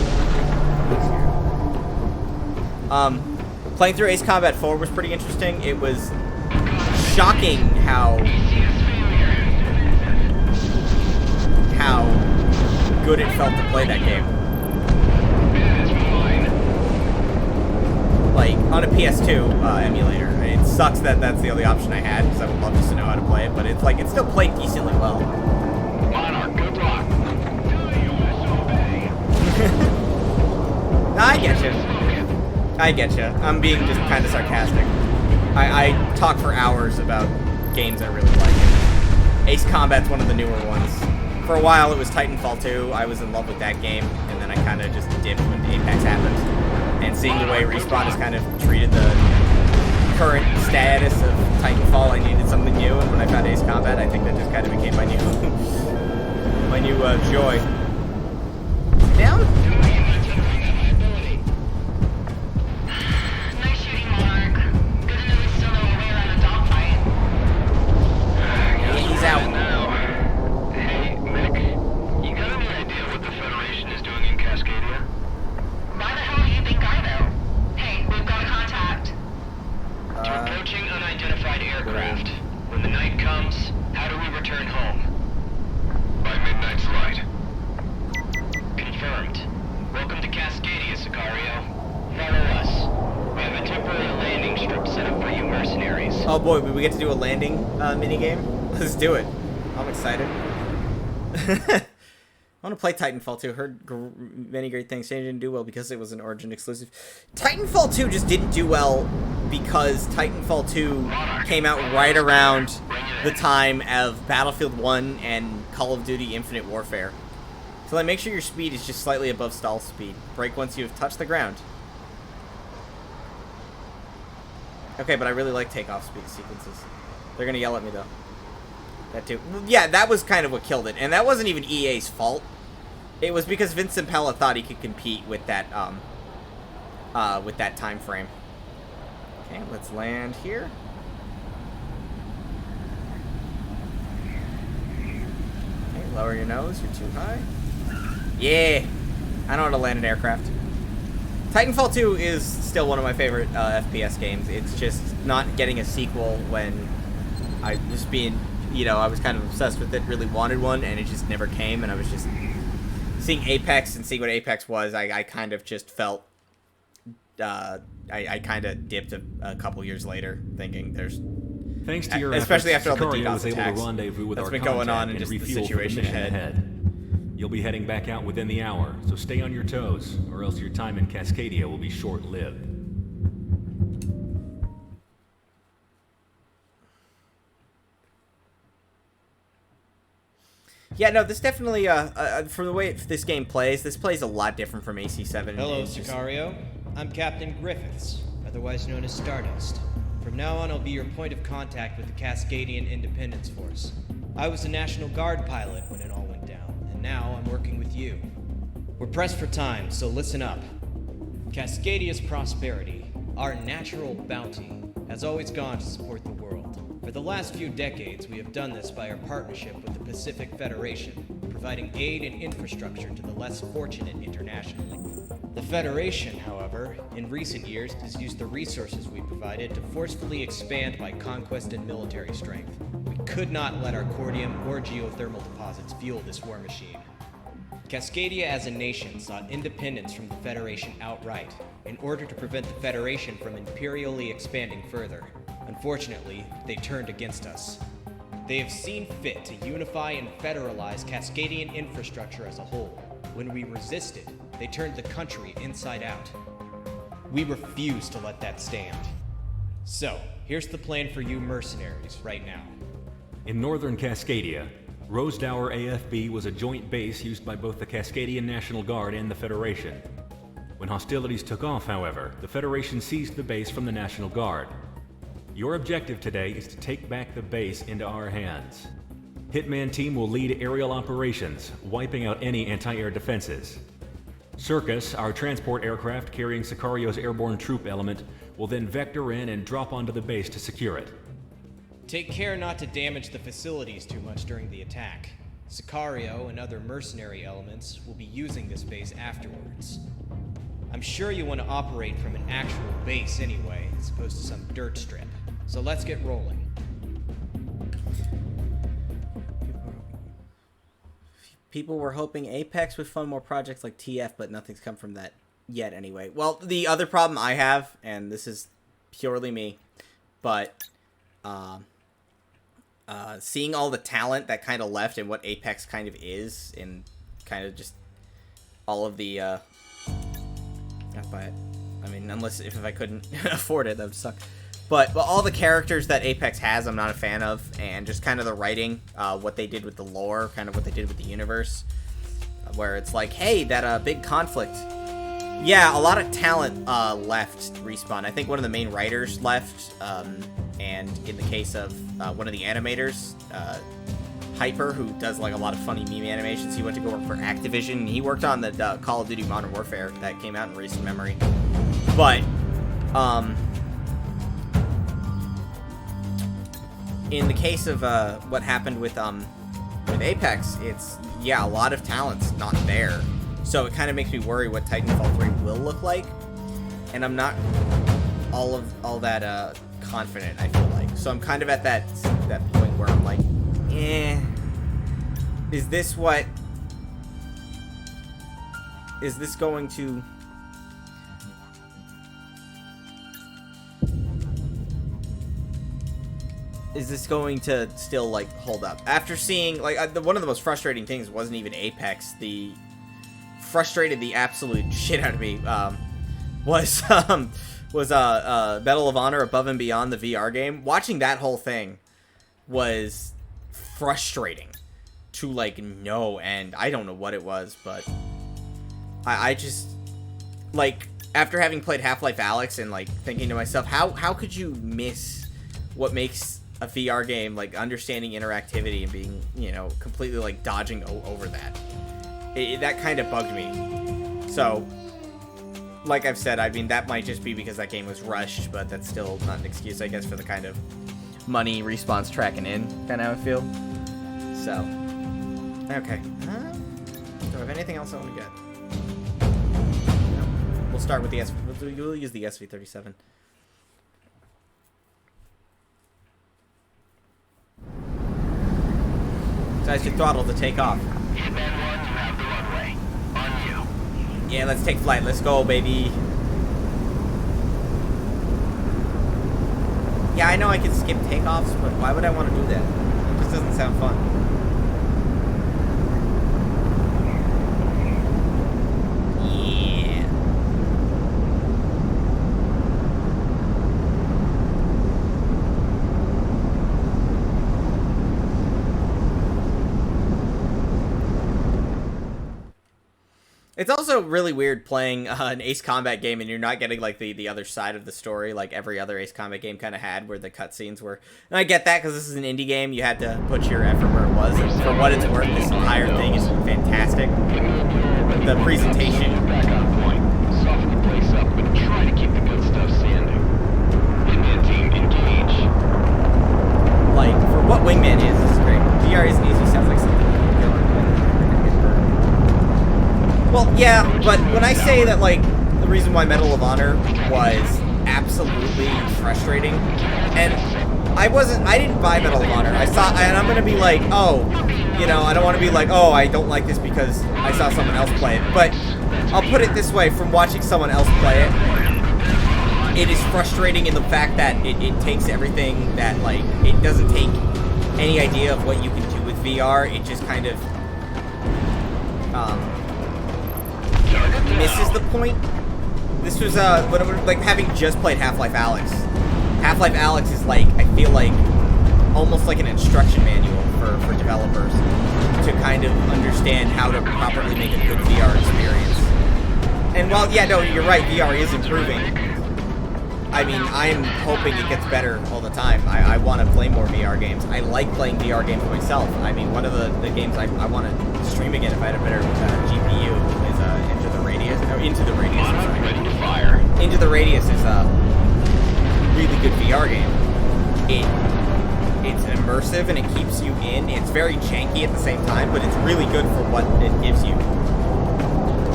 Playing through Ace Combat 4 was pretty interesting. It was shocking how good it felt to play that game. Like on a PS2 emulator. It sucks that that's the only option I had because I would love just to know how to play it, but it's like it still played decently well. Monarch, good luck. I get you. I get you. I'm being just kind of sarcastic. I talk for hours about games I really like. Ace Combat's one of the newer ones. For a while, it was Titanfall 2. I was in love with that game, and then I kind of just dipped when Apex happened. And seeing the way Respawn has kind of treated the current status of Titanfall, I needed something new, and when I found Ace Combat, I think that just kind of became my new joy. Down? Nice shooting, Monarch. Good to know we still know our way around a dogfight. Yeah, he's out. Hey, Mick, you got any idea what the Federation is doing in Cascadia? Why the hell do you think I know? Hey, we've got a contact. To approaching unidentified aircraft. When the night comes, how do we return home? By midnight's light. Confirmed. Welcome to Cascadia, Sicario. Follow us. We have a temporary landing strip set up for you mercenaries. Oh boy, we get to do a landing minigame? Let's do it. I'm excited. I want to play Titanfall 2. Heard many great things. Shane didn't do well because it was an Origin exclusive. Titanfall 2 just didn't do well because Titanfall 2 came out right around the time of Battlefield 1 and Call of Duty Infinite Warfare. So like, make sure your speed is just slightly above stall speed. Brake once you have touched the ground. Okay, but I really like takeoff speed sequences. They're gonna yell at me though. That too. Yeah, that was kind of what killed it, and that wasn't even EA's fault. It was because Vincent Pella thought he could compete with that time frame. Okay, let's land here. Okay, lower your nose. You're too high. Yeah, I know how to land an aircraft. Titanfall 2 is still one of my favorite FPS games. It's just not getting a sequel when I was being, you know, I was kind of obsessed with it, really wanted one, and it just never came, and I was just seeing Apex and seeing what Apex was, I kind of just felt, I kind of dipped a couple years later, thinking there's, Thanks to your especially efforts, after all the Sicario DDoS was able to attacks rendezvous with that's our been going on and contact just the refuel for the situation mission ahead. You'll be heading back out within the hour, so stay on your toes, or else your time in Cascadia will be short-lived. Yeah, no, this definitely, for the way this game plays, this plays a lot different from AC7. Hello, It's just- Sicario. I'm Captain Griffiths, otherwise known as Stardust. From now on, I'll be your point of contact with the Cascadian Independence Force. I was a National Guard pilot when it all went down, and now I'm working with you. We're pressed for time, so listen up. Cascadia's prosperity, our natural bounty, has always gone to support the world. For the last few decades, we have done this by our partnership with the Pacific Federation, providing aid and infrastructure to the less fortunate internationally. The Federation, however, in recent years has used the resources we provided to forcefully expand by conquest and military strength. We could not let our cordium or geothermal deposits fuel this war machine. Cascadia as a nation sought independence from the Federation outright, in order to prevent the Federation from imperially expanding further. Unfortunately, they turned against us. They have seen fit to unify and federalize Cascadian infrastructure as a whole. When we resisted, they turned the country inside out. We refuse to let that stand. So, here's the plan for you mercenaries right now. In northern Cascadia, Rosedower AFB was a joint base used by both the Cascadian National Guard and the Federation. When hostilities took off, however, the Federation seized the base from the National Guard. Your objective today is to take back the base into our hands. Hitman Team will lead aerial operations, wiping out any anti-air defenses. Circus, our transport aircraft carrying Sicario's airborne troop element, will then vector in and drop onto the base to secure it. Take care not to damage the facilities too much during the attack. Sicario and other mercenary elements will be using this base afterwards. I'm sure you want to operate from an actual base anyway, as opposed to some dirt strip. So let's get rolling. People were hoping Apex would fund more projects like TF, but nothing's come from that yet anyway. Well, the other problem I have, and this is purely me, but seeing all the talent that kind of left and what Apex kind of is, and kind of just all of the I'd buy it. I mean, unless if I couldn't afford it, that would suck. But all the characters that Apex has, I'm not a fan of, and just kind of the writing, what they did with the lore, kind of what they did with the universe, where it's like, hey, that big conflict. Yeah, a lot of talent left Respawn. I think one of the main writers left, and in the case of one of the animators, Hyper, who does like a lot of funny meme animations, he went to go work for Activision. He worked on the Call of Duty Modern Warfare that came out in recent memory. But in the case of what happened with Apex, it's, yeah, a lot of talent's not there. So it kind of makes me worry what Titanfall 3 will look like. And I'm not all that confident, I feel like. So I'm kind of at that point where I'm like, is this going to... Is this going to still, like, hold up? After seeing, like, one of the most frustrating things wasn't even Apex. The frustrated the absolute shit out of me was Medal of Honor Above and Beyond, the VR game. Watching that whole thing was frustrating to, like, no end. I don't know what it was, but I just, like, after having played Half-Life Alyx and, like, thinking to myself, how could you miss what makes a VR game, like, understanding interactivity and being, you know, completely, like, dodging over that. That kind of bugged me. So, like I've said, I mean, that might just be because that game was rushed, but that's still not an excuse, I guess, for the kind of money Respawn's tracking in, kind of how I feel. So, okay. Do I have anything else I want to get? No. We'll start with the we'll use the SV37. Guys, you throttle to take off. Hitman 1, you have the runway. On you. Yeah, let's take flight. Let's go, baby. Yeah, I know I can skip takeoffs, but why would I want to do that? It just doesn't sound fun. It's also really weird playing an Ace Combat game and you're not getting like the other side of the story like every other Ace Combat game kind of had, where the cutscenes were. And I get that because this is an indie game, you had to put your effort where it was. And for what it's worth, this entire thing is fantastic. The presentation. Back on point. Soften the place up, but try to keep the good stuff standing. Wingman team, engage. Like, for what Wingman is, this is great. VR isn't easy, sounds like something. Well, yeah, but when I say that, like, the reason why Medal of Honor was absolutely frustrating, and I didn't buy Medal of Honor. And I'm gonna be like, oh, you know, I don't want to be like, oh, I don't like this because I saw someone else play it. But I'll put it this way, from watching someone else play it, it is frustrating in the fact that it takes everything that, like, it doesn't take any idea of what you can do with VR. It just kind of, misses the point. This was like having just played Half-Life Alyx. Half-Life Alyx is like, I feel like almost like an instruction manual for developers to kind of understand how to properly make a good VR experience. And while, yeah, no, you're right, VR is improving. I mean, I'm hoping it gets better all the time. I want to play more VR games. I like playing VR games myself. I mean, one of the games I want to stream again if I had a better GPU is Into the Radius. No, Into the Radius. I'm sorry. Ready to fire. Into the Radius is a really good VR game. It's immersive and it keeps you in. It's very janky at the same time, but it's really good for what it gives you.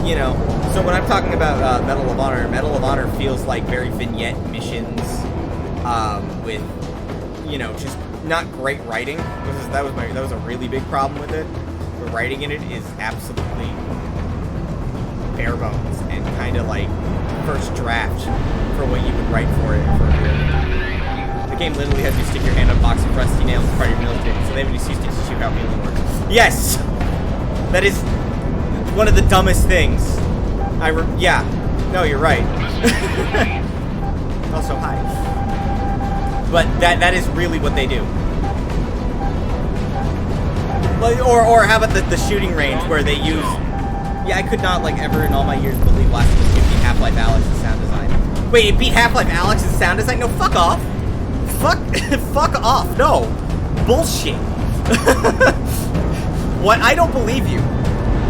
You know, so when I'm talking about Medal of Honor feels like very vignette missions with, you know, just not great writing. That was a really big problem with it. The writing in it is absolutely bare bones and kind of like first draft for what you would write for it. The game literally has you stick your hand on a box of rusty nails as part of your military, so they have an excuse to teach you how healing works. Yes! That is one of the dumbest things. Yeah. No, you're right. Also, hi. But that is really what they do. Like, or how about the shooting range where they use... Yeah, I could not, like, ever in all my years believe Last of Us 2 beat Half-Life Alyx's sound design. Wait, it beat Half-Life Alyx's sound design? No, fuck off. Fuck off. No. Bullshit. What? I don't believe you.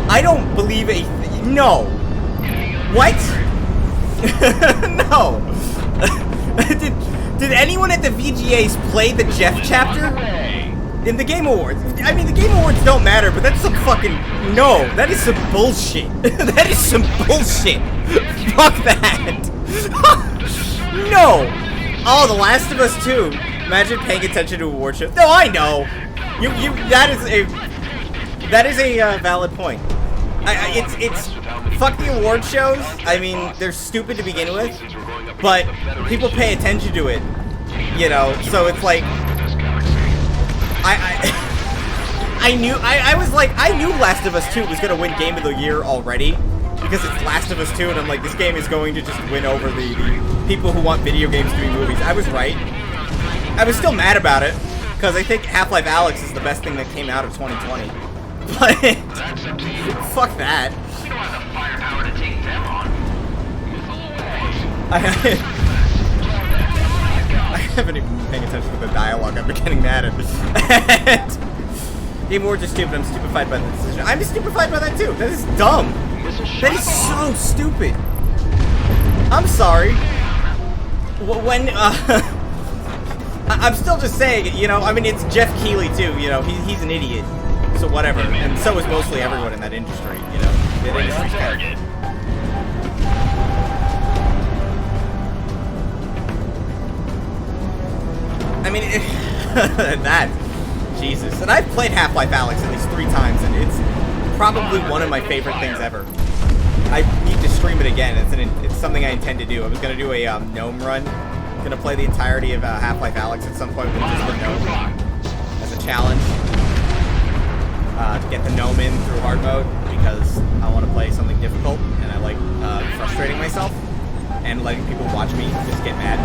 I don't believe no. What? No. Did anyone at the VGAs play the Jeff chapter? In the Game Awards? I mean, the Game Awards don't matter, but that's some fucking... No, that is some bullshit. That is some bullshit. Fuck that. No. Oh, The Last of Us 2. Imagine paying attention to award shows. No, I know. That is a valid point. It's fuck the award shows. I mean, they're stupid to begin with, but people pay attention to it, you know. So it's like, I knew Last of Us 2 was gonna win Game of the Year already because it's Last of Us 2, and I'm like, this game is going to just win over the people who want video games to be movies. I was right. I was still mad about it because I think Half-Life Alyx is the best thing that came out of 2020. But fuck that. I haven't even been paying attention to the dialogue. I'm getting mad at it. Game Awards are stupid. I'm stupefied by the decision. I'm stupefied by that too. That is dumb. That is so stupid. I'm sorry. When I'm still just saying, you know. I mean, it's Jeff Keighley too. You know, he's an idiot. So whatever, and so is mostly everyone in that industry, you know. The industry's kind of... I mean, that... Jesus. And I've played Half-Life Alyx at least 3 times, and it's probably one of my favorite things ever. I need to stream it again. It's something I intend to do. I was going to do a gnome run. I'm going to play the entirety of Half-Life Alyx at some point with just the gnome as a challenge. To get the gnome in through hard mode because I want to play something difficult and I like frustrating myself and letting people watch me just get mad.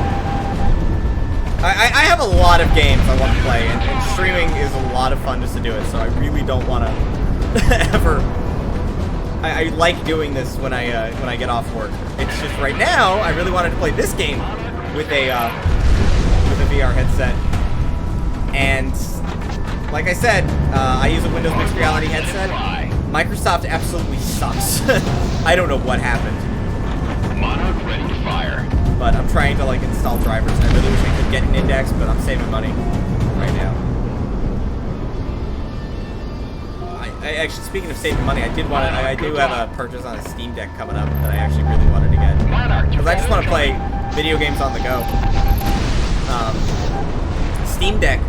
I have a lot of games I want to play and streaming is a lot of fun just to do it, so I really don't want to ever I like doing this when I get off work. It's just right now I really wanted to play this game with a VR headset, and like I said, I use a Windows Mixed Reality headset. Microsoft absolutely sucks. I don't know what happened. Monarch ready to fire. But I'm trying to like install drivers, and I really wish I could get an index, but I'm saving money right now. I actually, speaking of saving money, I do have a purchase on a Steam Deck coming up that I actually really wanted to get, because I just want to play video games on the go. Steam Deck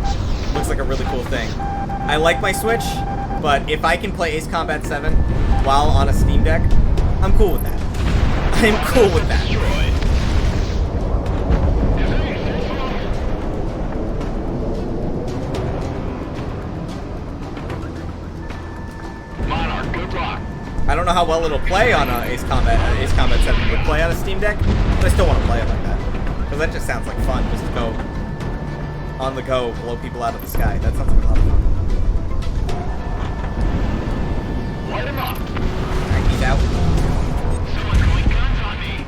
looks like a really cool thing. I like my Switch, but if I can play Ace Combat 7 while on a Steam Deck, I'm cool with that. I'm cool with that. Monarch, good luck. I don't know how well it'll play on Ace Combat 7 would play on a Steam Deck, but I still want to play it like that. Because that just sounds like fun, just to go on the go, blow people out of the sky. That sounds like a lot of fun. Light him up. Alright, he's out. Someone throwing guns on me.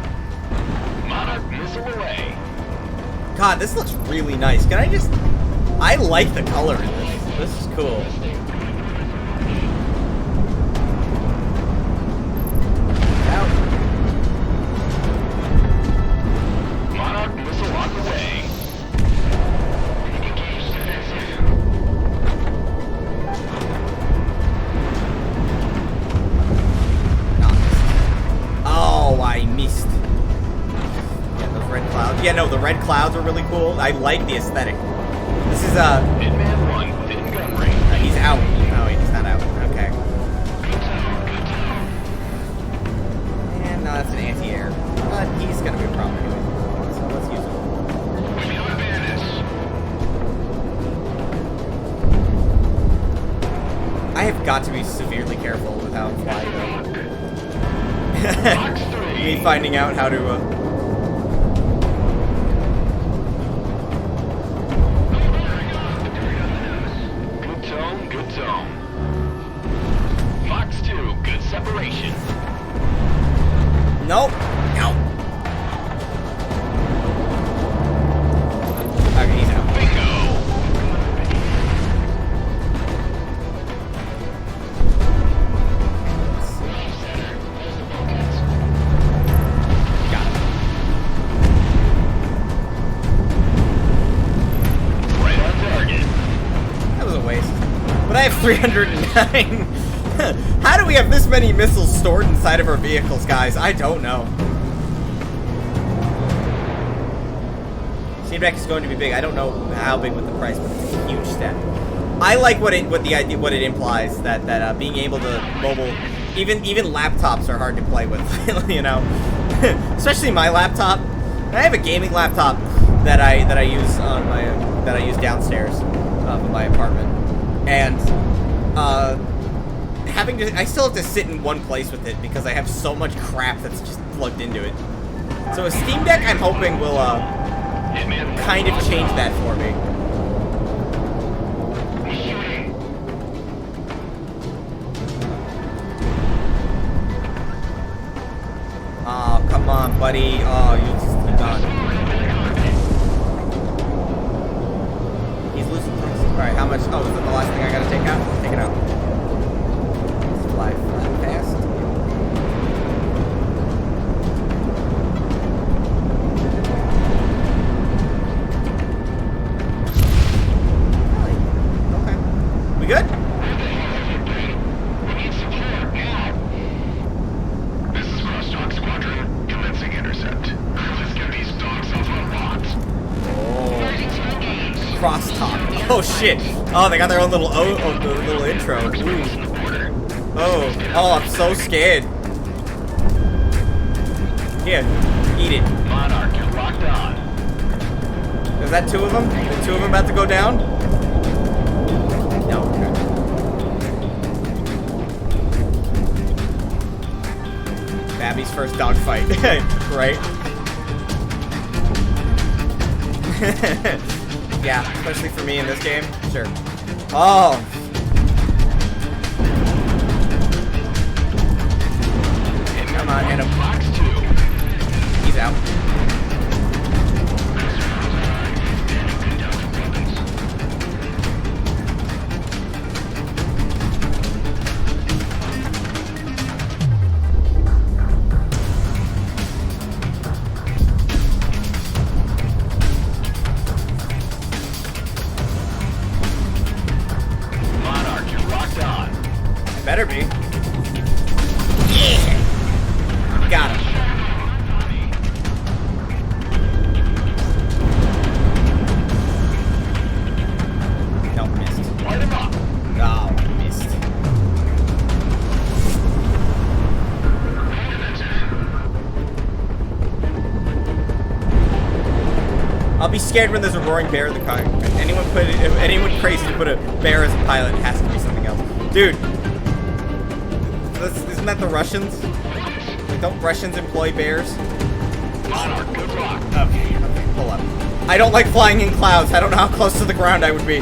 Monarch missile away. God, this looks really nice. Can I just... I like the color in this. This is cool. Out. Monarch missile on the way. Oh, I missed. Yeah, those red clouds. Yeah, no, the red clouds are really cool. I like the aesthetic. This is, Hitman 1 within gun range. he's out. No, he's not out. Okay. And no, that's an anti-air. But he's gonna be a problem anyway. So let's use him. We know advantage. I have got to be severely careful with how I'm flying. Box 3. Me finding out how to, Good tone, good tone. Fox 2, good separation. Nope. Nope. Okay, he's out. Bingo. Got it. Right on target. That was a waste. But I have 309. How do we have this many missiles stored inside of our vehicles, guys? I don't know. Steam Deck is going to be big. I don't know how big with the price, but it's a huge step. I like what it implies, that being able to mobile, even laptops are hard to play with, you know, especially my laptop. I have a gaming laptop that I use on my downstairs in my apartment, and I still have to sit in one place with it because I have so much crap that's just plugged into it. So a Steam Deck, I'm hoping, will kind of change that for me. Oh, come on, buddy. Oh, you're done. He's losing things. Alright, how much? Oh, is that the last thing I gotta take out? Take it out. Let's fly fast. Really? Okay. We good? This is Crosstalk Squadron, commencing intercept. Let's get these dogs off our lots. Crosstalk. Oh shit. Oh, they got their own little little intro. Ooh. Oh, I'm so scared. Here, eat it. Monarch, you're locked on. Is that two of them? Are two of them about to go down? No. Okay. Babby's first dogfight, right? Yeah, especially for me in this game. Sure. Oh. Come on, hit him. Box 2. He's out. Monarch, you're locked on. Better be. Yeah! Got him. Nope, missed. Light him up. Oh, missed. I'll be scared when there's a roaring bear in the car. If anyone crazy to put a bear as a pilot, it has to be something else. Dude, isn't that the Russians? Like, don't Russians employ bears? Monarch, good luck. Okay, pull up. I don't like flying in clouds. I don't know how close to the ground I would be.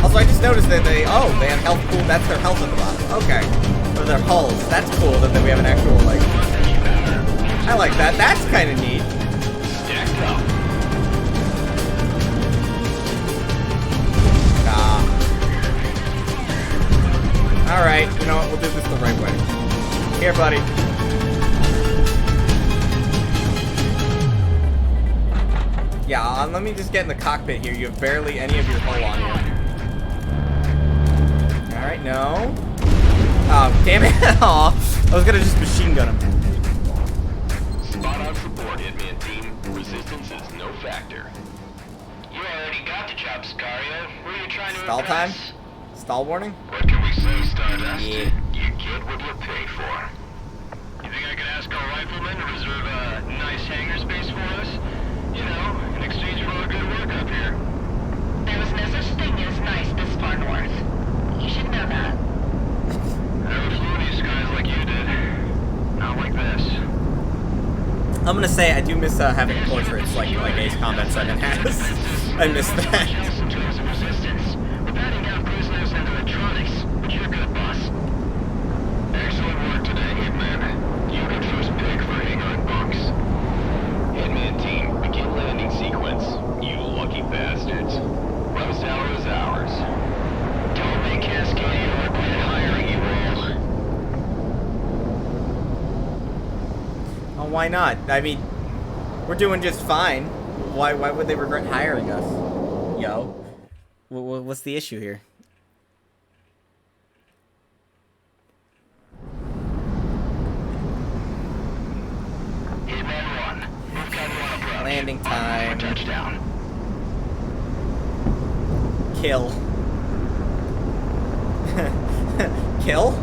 Also, I just noticed that they have health pool. That's their health at the bottom. Okay. Or their hulls. That's cool that we have an actual, like... I like that. That's kind of neat. Stacked up. Alright, you know what? We'll do this the right way. Here, buddy. Yeah, let me just get in the cockpit here. You have barely any of your hull on you. Alright, no. Oh, damn it. Aw. I was gonna just machine gun him. Spot on for board, Hitman team. Resistance is no factor. You already got the job, Scario. Who are you trying to Stall time? impress? Stall warning? What can we say, Stardust? Yeah. You get what you pay for. You think I could ask our rifleman to reserve a nice hangar space for us? You know, in exchange for all the good work up here. There was no such thing as nice this far north. You should know that. Never flew these skies like you did. Not like this. I'm gonna say I do miss having portraits like Ace Combat 7 has. I miss that. Just in terms of resistance, we're batting down prisoners and electronics, but you're good, boss. Excellent work today, Hitman. You get first pick for hangar and bunks. Hitman team, begin landing sequence. You lucky bastards. Rose tower is ours. Don't make Cascadia regret hiring you all. Oh, why not? I mean, we're doing just fine. Why would they regret hiring us? Yo. What's the issue here? Hitman 1. We've got one approach. Landing time. Touchdown. Kill. Kill?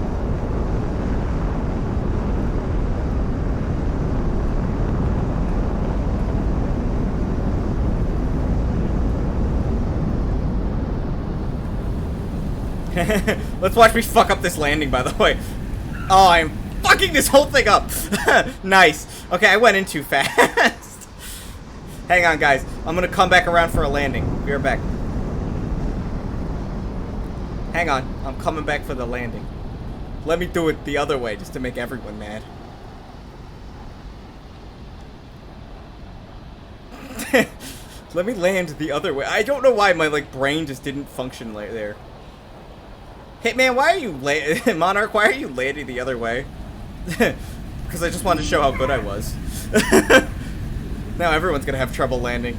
Let's watch me fuck up this landing, by the way. Oh, I'm fucking this whole thing up. Nice. Okay, I went in too fast. Hang on, guys. I'm gonna come back around for a landing. Be right back. Hang on. I'm coming back for the landing. Let me do it the other way, just to make everyone mad. Let me land the other way. I don't know why my, like, brain just didn't function there. Hitman, why are you Monarch, why are you landing the other way? Because I just wanted to show how good I was. Now everyone's gonna have trouble landing.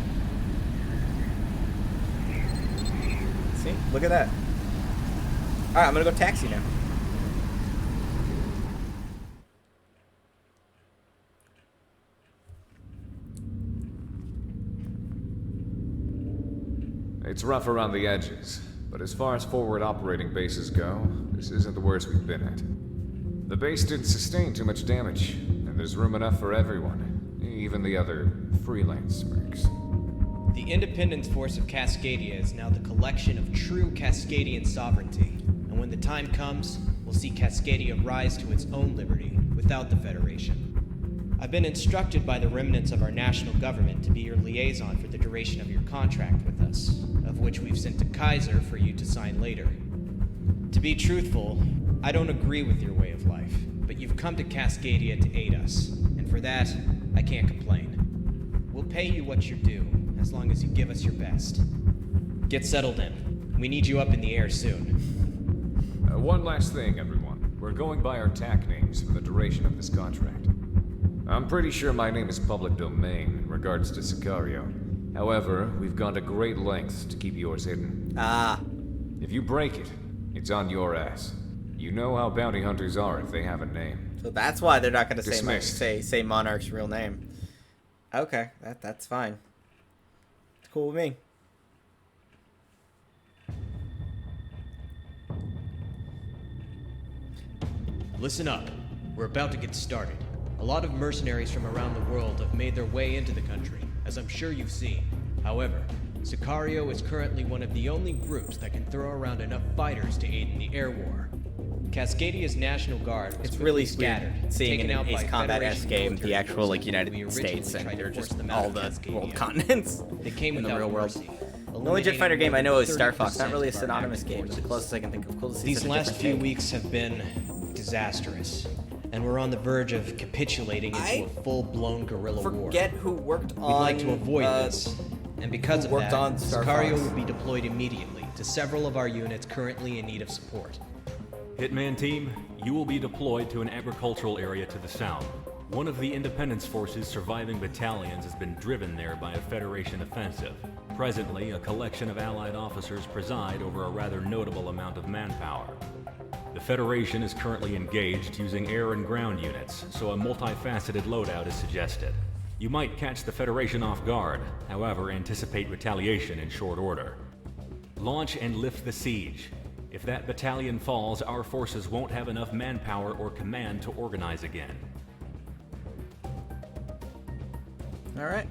See? Look at that. Alright, I'm gonna go taxi now. It's rough around the edges, but as far as forward operating bases go, this isn't the worst we've been at. The base didn't sustain too much damage, and there's room enough for everyone, even the other freelance mercs. The Independence Force of Cascadia is now the collection of true Cascadian sovereignty, and when the time comes, we'll see Cascadia rise to its own liberty without the Federation. I've been instructed by the remnants of our national government to be your liaison for the duration of your contract with us, of which we've sent to Kaiser for you to sign later. To be truthful, I don't agree with your way of life, but you've come to Cascadia to aid us, and for that, I can't complain. We'll pay you what you're due, as long as you give us your best. Get settled in. We need you up in the air soon. One last thing, everyone. We're going by our TAC names for the duration of this contract. I'm pretty sure my name is public domain in regards to Sicario. However, we've gone to great lengths to keep yours hidden. Ah. If you break it, it's on your ass. You know how bounty hunters are if they have a name. So that's why they're not going to Dismissed. say Monarch's real name. Okay, that's fine. It's cool with me. Listen up. We're about to get started. A lot of mercenaries from around the world have made their way into the country, as I'm sure you've seen. However, Sicario is currently one of the only groups that can throw around enough fighters to aid in the air war. Cascadia's National Guard was It's quickly really scattered, weird seeing taken in out an by Ace Combat-esque Federation game the military actual like forces United when we States originally and tried they're to force just them out all of the Cascadia. world continents. They came in the without real world. mercy, The only Jet Fighter eliminating game I know is more Star than Fox. Not really a 30% of our synonymous active game. It's the forces. closest I can think of. Cool to see These such a last different few take. weeks have been disastrous, and we're on the verge of capitulating into I a full-blown guerrilla war. Forget who worked on. We'd like to avoid this, and because who of worked that, on Star Sicario Fox. will be deployed immediately to several of our units currently in need of support. Hitman team, you will be deployed to an agricultural area to the south. One of the Independence Force's surviving battalions has been driven there by a Federation offensive. Presently, a collection of Allied officers preside over a rather notable amount of manpower. The Federation is currently engaged using air and ground units, so a multifaceted loadout is suggested. You might catch the Federation off guard, however, anticipate retaliation in short order. Launch and lift the siege. If that battalion falls, our forces won't have enough manpower or command to organize again. All right.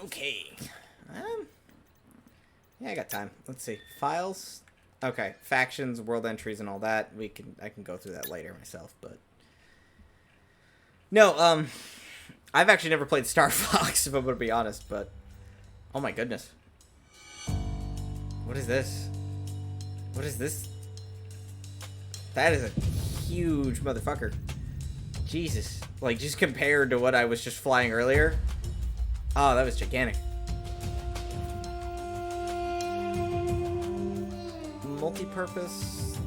Okay. Yeah, I got time. Let's see. Files. Okay, factions, world entries, and all that. I can go through that later myself, but no. I've actually never played Star Fox, if I'm gonna be honest. But oh my goodness, what is this? What is this? That is a huge motherfucker. Jesus, like just compared to what I was just flying earlier. Oh, that was gigantic. Multi-purpose.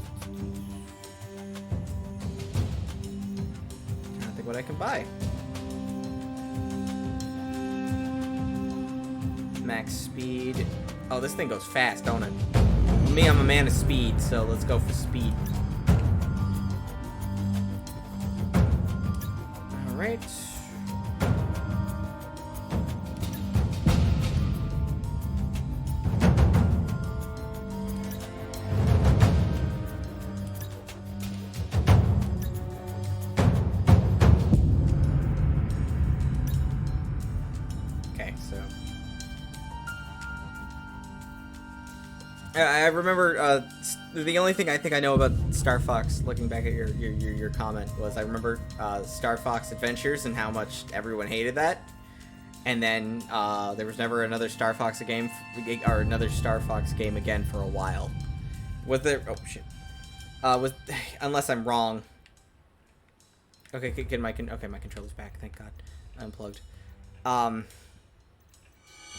I don't think what I can buy. Max speed. Oh, this thing goes fast, don't it? Me, I'm a man of speed, so let's go for speed. All right. I remember the only thing I think I know about Star Fox, looking back at your comment, was I remember Star Fox Adventures and how much everyone hated that, and then there was never another Star Fox game or another Star Fox game again for a while. Was there? Oh shit! Unless I'm wrong. Okay, my controller's back. Thank God, I unplugged.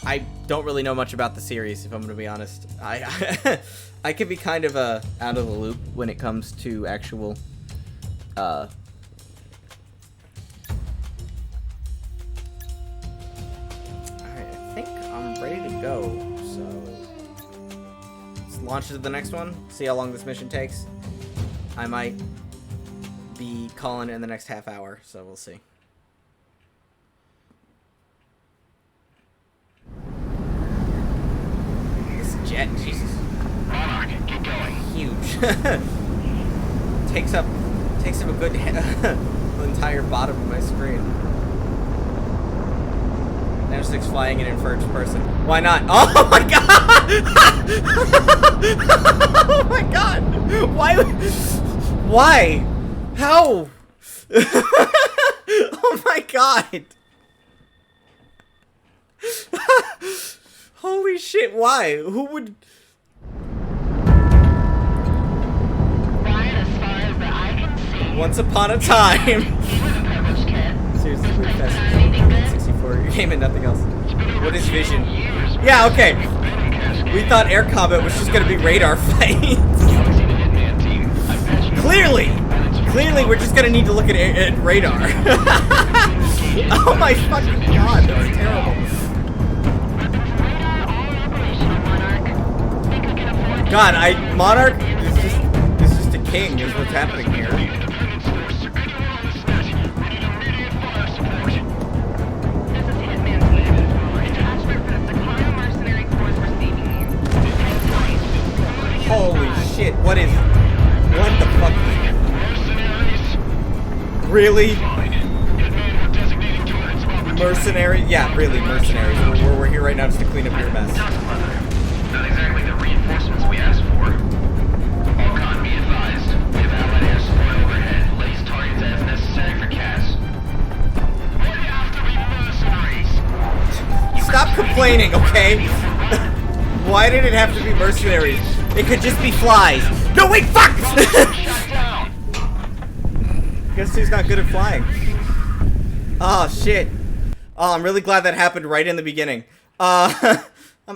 I don't really know much about the series, if I'm going to be honest. I could be kind of out of the loop when it comes to actual Alright, I think I'm ready to go. So let's launch to the next one. See how long this mission takes. I might be calling it in the next half hour, so we'll see. Jet, Jesus. Monarch, keep going. Huge. takes up a good the entire bottom of my screen. Now 6 flying in first person. Why not? Oh my god! Oh my god! Why? Why? How? Oh my god! Holy shit, why? Who would... Ryan, as far as the eye can see, Once upon a time. he was a privileged kid. Seriously, really fast. Anything good? 64, your game and nothing else. What is vision? Yeah, okay. We thought air combat was just gonna be radar fights. Clearly! Clearly, we're just gonna need to look at radar. Oh my fucking god, that was terrible. God, Monarch is just a king, is what's happening here. Holy shit, what the fuck? Really? Mercenary? Yeah, really, mercenaries. We're here right now just to clean up your mess. Not exactly the reinforcements we asked for. All be advised. We have allied air support overhead. Lays targets as necessary for CAS. Why do you have to be mercenaries? Stop complaining, okay? Why did it have to be mercenaries? It could just be flies. No, wait, fuck! Shut down! Guess who's not good at flying? Oh, shit. Oh, I'm really glad that happened right in the beginning. I'm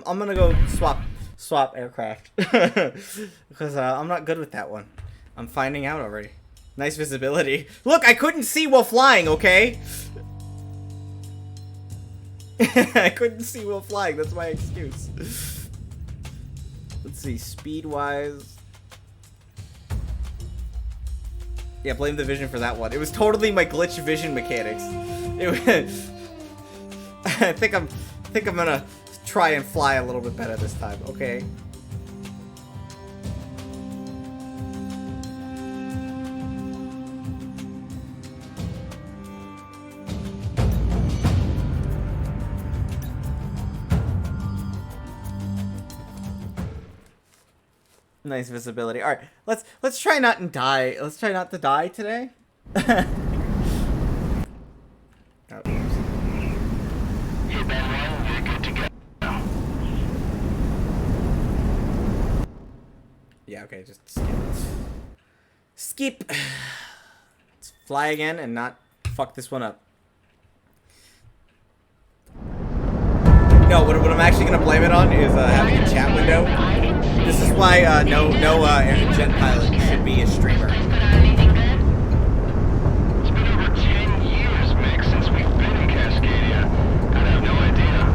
gonna go swap aircraft. Because I'm not good with that one. I'm finding out already. Nice visibility. Look, I couldn't see while flying, okay? I couldn't see while flying, that's my excuse. Let's see, speed-wise. Yeah, blame the vision for that one. It was totally my glitch vision mechanics. It was... I think I'm gonna try and fly a little bit better this time, okay? Nice visibility. All right, let's try not to die. Let's try not to die today. Oh, oops. Hey, Ben, we're good to go. Yeah, okay, just skip. Skip. Let's fly again and not fuck this one up. No, what I'm actually gonna blame it on is having a chat window. This is why no jet pilot should be a streamer. It's been over 10 years, Mick, since we've been in Cascadia. I have no idea.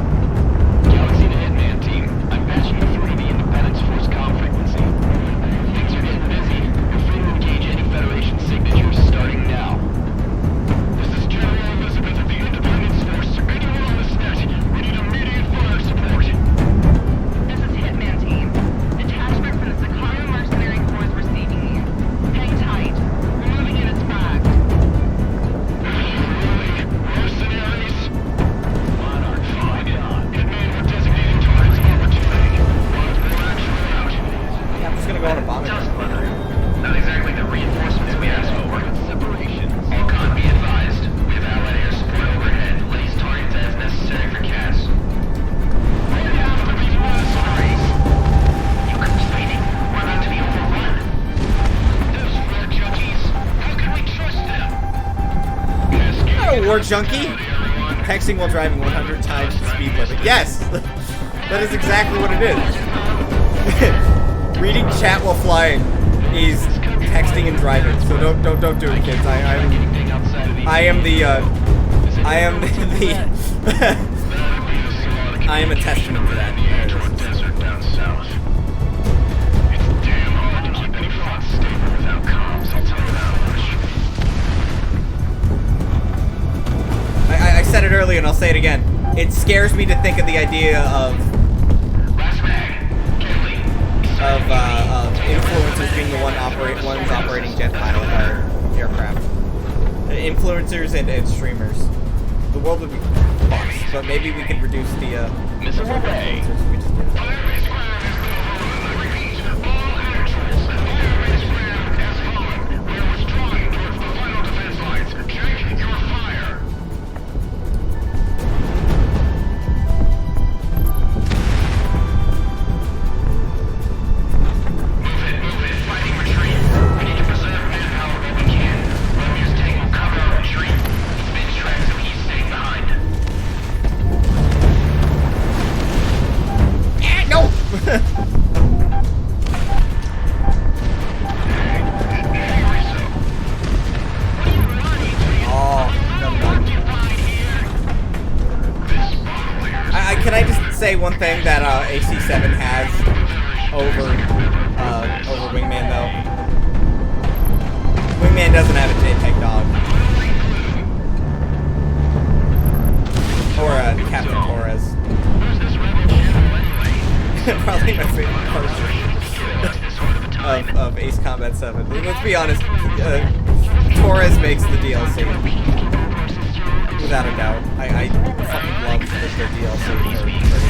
Galaxy to Hitman team. I'm patching you through the Independence Force comm frequency. Things are getting busy. We're free to engage any Federation signatures starting now. This is General Elizabeth of the Independence Force. Anyone on this net, we need immediate fire support. This is Hitman Team. Detachment from the Sicario Mercenary Corps is receiving you. Hang tight. We're moving in as flagged. Mercenaries? Monarch, fly on. Hitman, we're designating targets of opportunity. More action out. Yeah, I'm just gonna go on a bomb. Not exactly the reinforcements we asked for. Separation. All be advised. We have allied air support overhead. Lays targets as necessary for CAS. Why do you have to be mercenaries? You complaining? We're about to be overrun. Those war junkies. How can we trust them? Not a war junkie. Texting while driving 100 times the speed limit. Yes, that is exactly what it is. Reading chat while flying is texting and driving. So don't do it, kids. I am the I am a testament to that. Desert down south. It's damn hard to keep any front stable without comms, I'll tell you that much. I said it earlier and I'll say it again. It scares me to think of the idea of influencers being the ones operating jet pilot or aircraft. Influencers and streamers. the world would be fucked. But maybe we could reduce the Missile away. we just did. Can I just say one thing that AC7 has over Wingman though? Wingman doesn't have a JPEG dog. Or Captain Torres. Probably my favorite part of Ace Combat 7. Let's be honest, Torres makes the DLC. Without a doubt. I fucking love the DLC for AC7.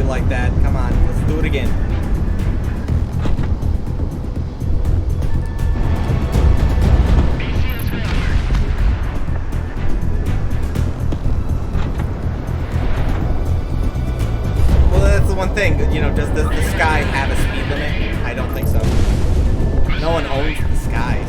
Like that. Come on, let's do it again. Well, that's the one thing, you know, does the sky have a speed limit? I don't think so. No one owns the skies.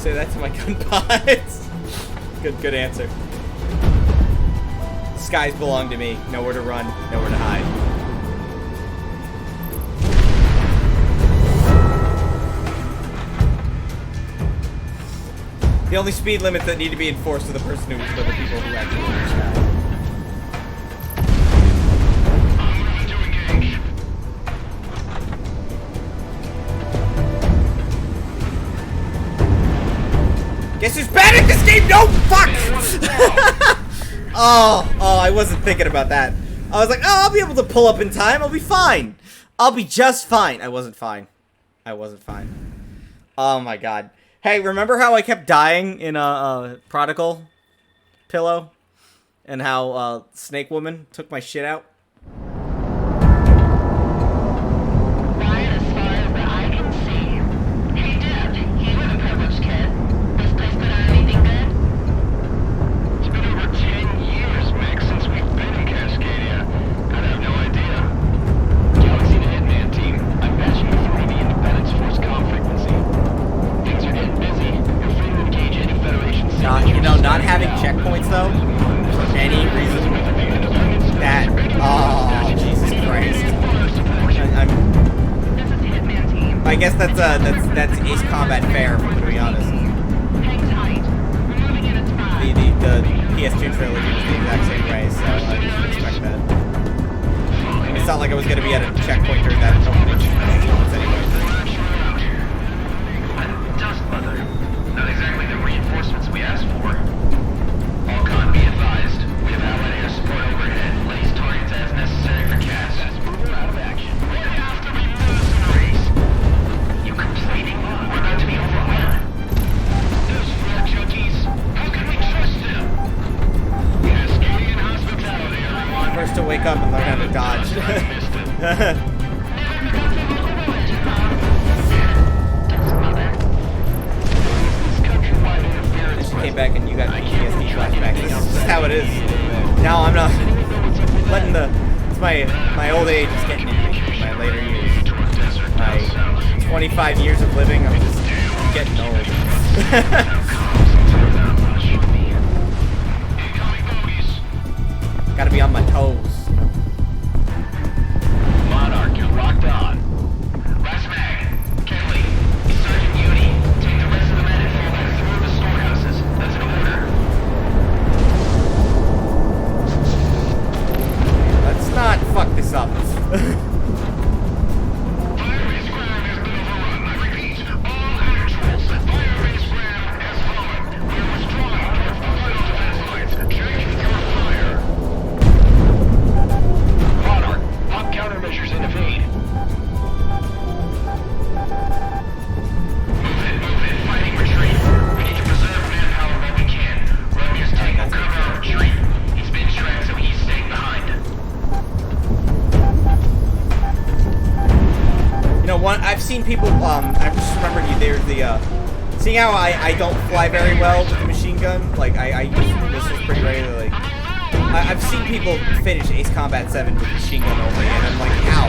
Say that to my gun pods. Good answer. Skies belong to me. Nowhere to run, nowhere to hide. The only speed limits that need to be enforced are the person who are the people who actually live in the sky. Guess who's bad at this game? No, fuck! oh, I wasn't thinking about that. I was like, oh, I'll be able to pull up in time. I'll be fine. I'll be just fine. I wasn't fine. I wasn't fine. Oh my god. Hey, remember how I kept dying in Prodigal Pillow? And how Snake Woman took my shit out? Not having checkpoints though, for any reason, that, oh, Jesus Christ. I guess that's Ace Combat fair, to be honest. The PS2 trilogy was the exact same way, so I didn't expect that. It's not like I was gonna be at a checkpoint during that anyway. Dust Mother. Not exactly the reinforcements we asked for. Be advised, we have allied air support overhead. Place targets as necessary for CAS. Mover out of action. And she came back and you got PTSD flashbacks. This is just how it is. Now I'm not letting it's my old age is getting into me. My later years. My 25 years of living, I'm just getting old. Gotta be on my toes. Monarch, you're locked on. Last mag, Kenley, Sergeant Uni, take the rest of the men and fall back through the storehouses. That's an order. Let's not fuck this up. Firebase ground has been overrun. I repeat, all actuals. Firebase ground has fallen. We are withdrawing our final defense lines. Check your fire. Monarch, pop countermeasures and evade. Move it. Fighting retreat. We need to preserve manpower while we can. Romeo's tank will cover our retreat. He's been tracked, so he's staying behind. You know, I've seen people, I just remembered there's the, seeing how I don't fly very well with the machine gun, like, I use missiles pretty regularly, like, I've seen people finish Ace Combat 7 with machine gun only, and I'm like, how?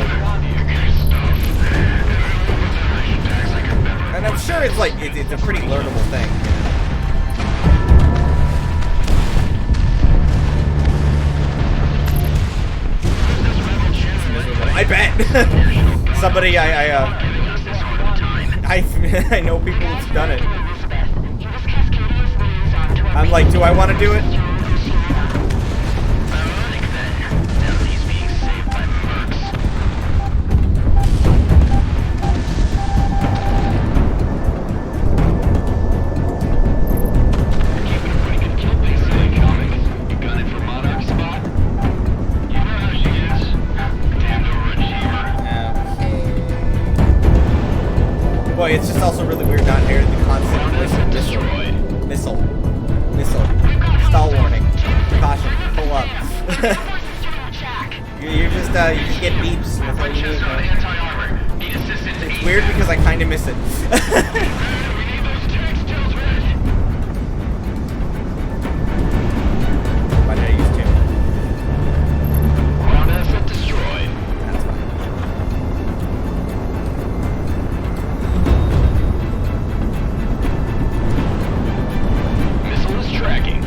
And I'm sure it's like, it's a pretty learnable thing. I bet. Somebody I know people who've done it. I'm like, do I want to do it? Boy, it's just also really weird not hearing the constant voice of missile. Stall warning. Caution. Pull up. you just get beeps. That's all you need, man. It's weird because I kind of miss it. Why did I use two? Ground asset destroyed. That's fine. Missile is tracking.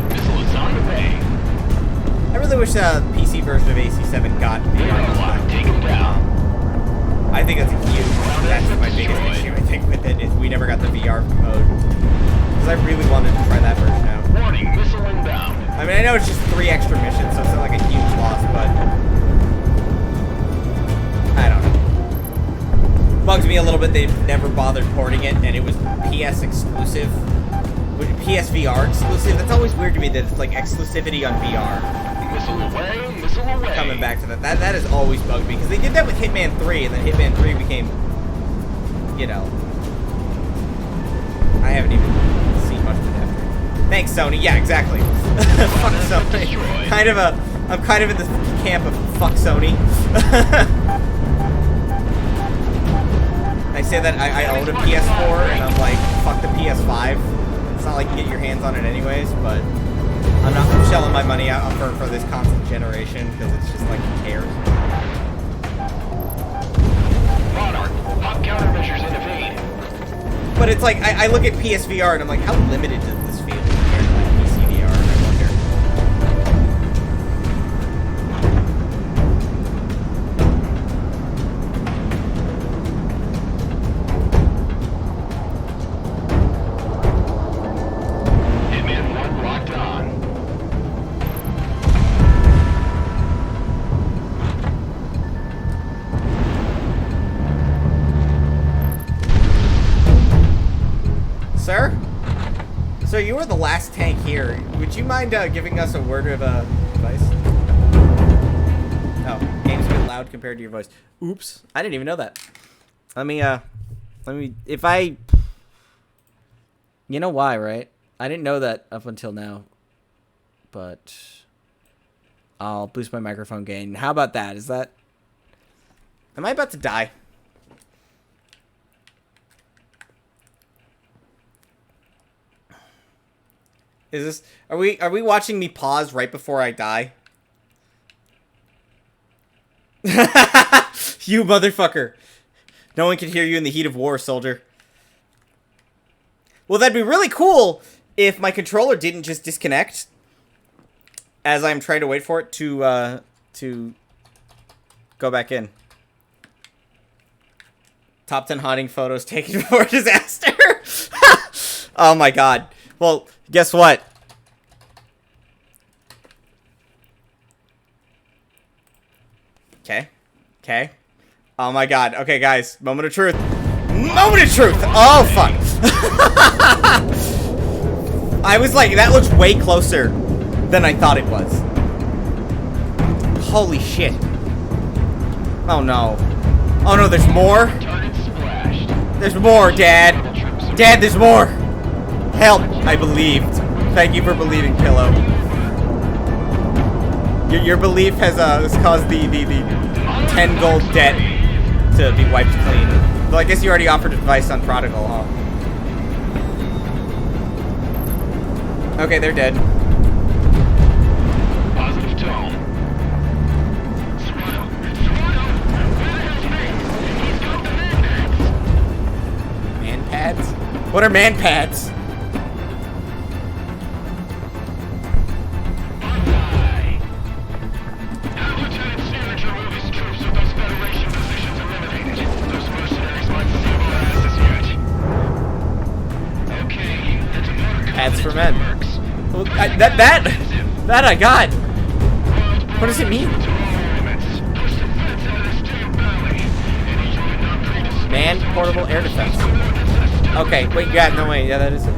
Missile is on the way. I really wish the PC version of AC7 got VR. Take him down. I think that's my biggest issue, I think, with it, is we never got the VR mode. Because I really wanted to try that version out. Warning, missile inbound. I mean, I know it's just 3 extra missions, so it's not like a huge loss, but I don't know. Bugs me a little bit they've never bothered porting it, and it was PS exclusive. PSVR exclusive. That's always weird to me that it's like exclusivity on VR. Missile away, missile away. Coming back to that. That has always bugged me, because they did that with Hitman 3, and then Hitman 3 became, you know, I haven't even seen much of it after. Thanks, Sony. Yeah, exactly. Fuck Sony. I'm kind of in the camp of fuck Sony. I say that I own a PS4, and I'm like, fuck the PS5. It's not like you get your hands on it anyways, but I'm shelling my money out for this console generation, because it's just like, who cares? Monarch, pop countermeasures and evade. But it's like, I look at PSVR and I'm like, how limited does this feel compared to like PC VR? I wonder. Hitman 1 locked on. Sir? Sir, you were the last tank here. Would you mind giving us a word of advice? Oh, game's a bit loud compared to your voice. Oops. I didn't even know that. Let me, if I... You know why, right? I didn't know that up until now. But I'll boost my microphone gain. How about that? Is that... Am I about to die? Is this... Are we watching me pause right before I die? You motherfucker. No one can hear you in the heat of war, soldier. Well, that'd be really cool if my controller didn't just disconnect as I'm trying to wait for it to go back in. Top 10 haunting photos taken before disaster. Oh my god. Well, guess what? Okay. Okay. Oh my god. Okay, guys. Moment of truth. Moment of truth! Oh, fuck. I was like, that looks way closer than I thought it was. Holy shit. Oh no. Oh no, there's more? There's more, Dad. Dad, there's more. Help. I believed. Thank you for believing, Pillow. Your belief has caused the 10 gold debt to be wiped clean. Though I guess you already offered advice on Prodigal, huh? Okay, they're dead. Positive tone. Man pads? What are man pads? Pads for men. Well, that I got. What does it mean? Man portable air defense. Okay, wait, yeah, no wait, yeah, that is it.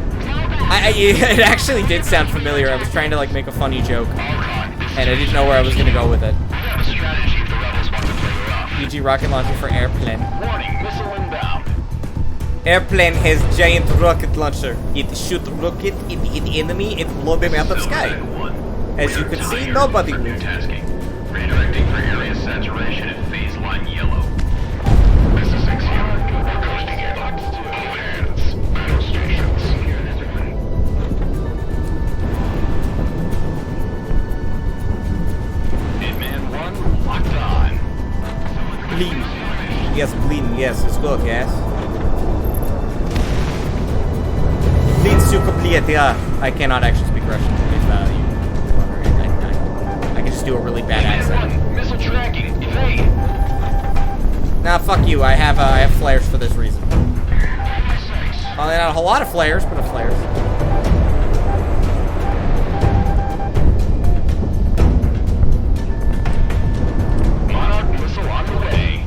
It actually did sound familiar. I was trying to like make a funny joke, and I didn't know where I was gonna go with it. PG rocket launcher for airplane. Warning, missile inbound. Airplane has giant rocket launcher. It shoot rocket in the enemy and blow them out of sky. As you can see, nobody will. Tasking. Redirecting for area saturation at phase line yellow. Missile 6 here. We're coasting here. All hands. Battle stations. Hitman 1 locked on. Bleeding. Yes, bleeding. Yes, let's go, guys. Leads to complete. Yeah, I cannot actually speak Russian. If I can just do a really bad accent. Missile tracking. Evade. Nah, fuck you. I have flares for this reason. Well, not a whole lot of flares, but of flares. Monarch missile on the way.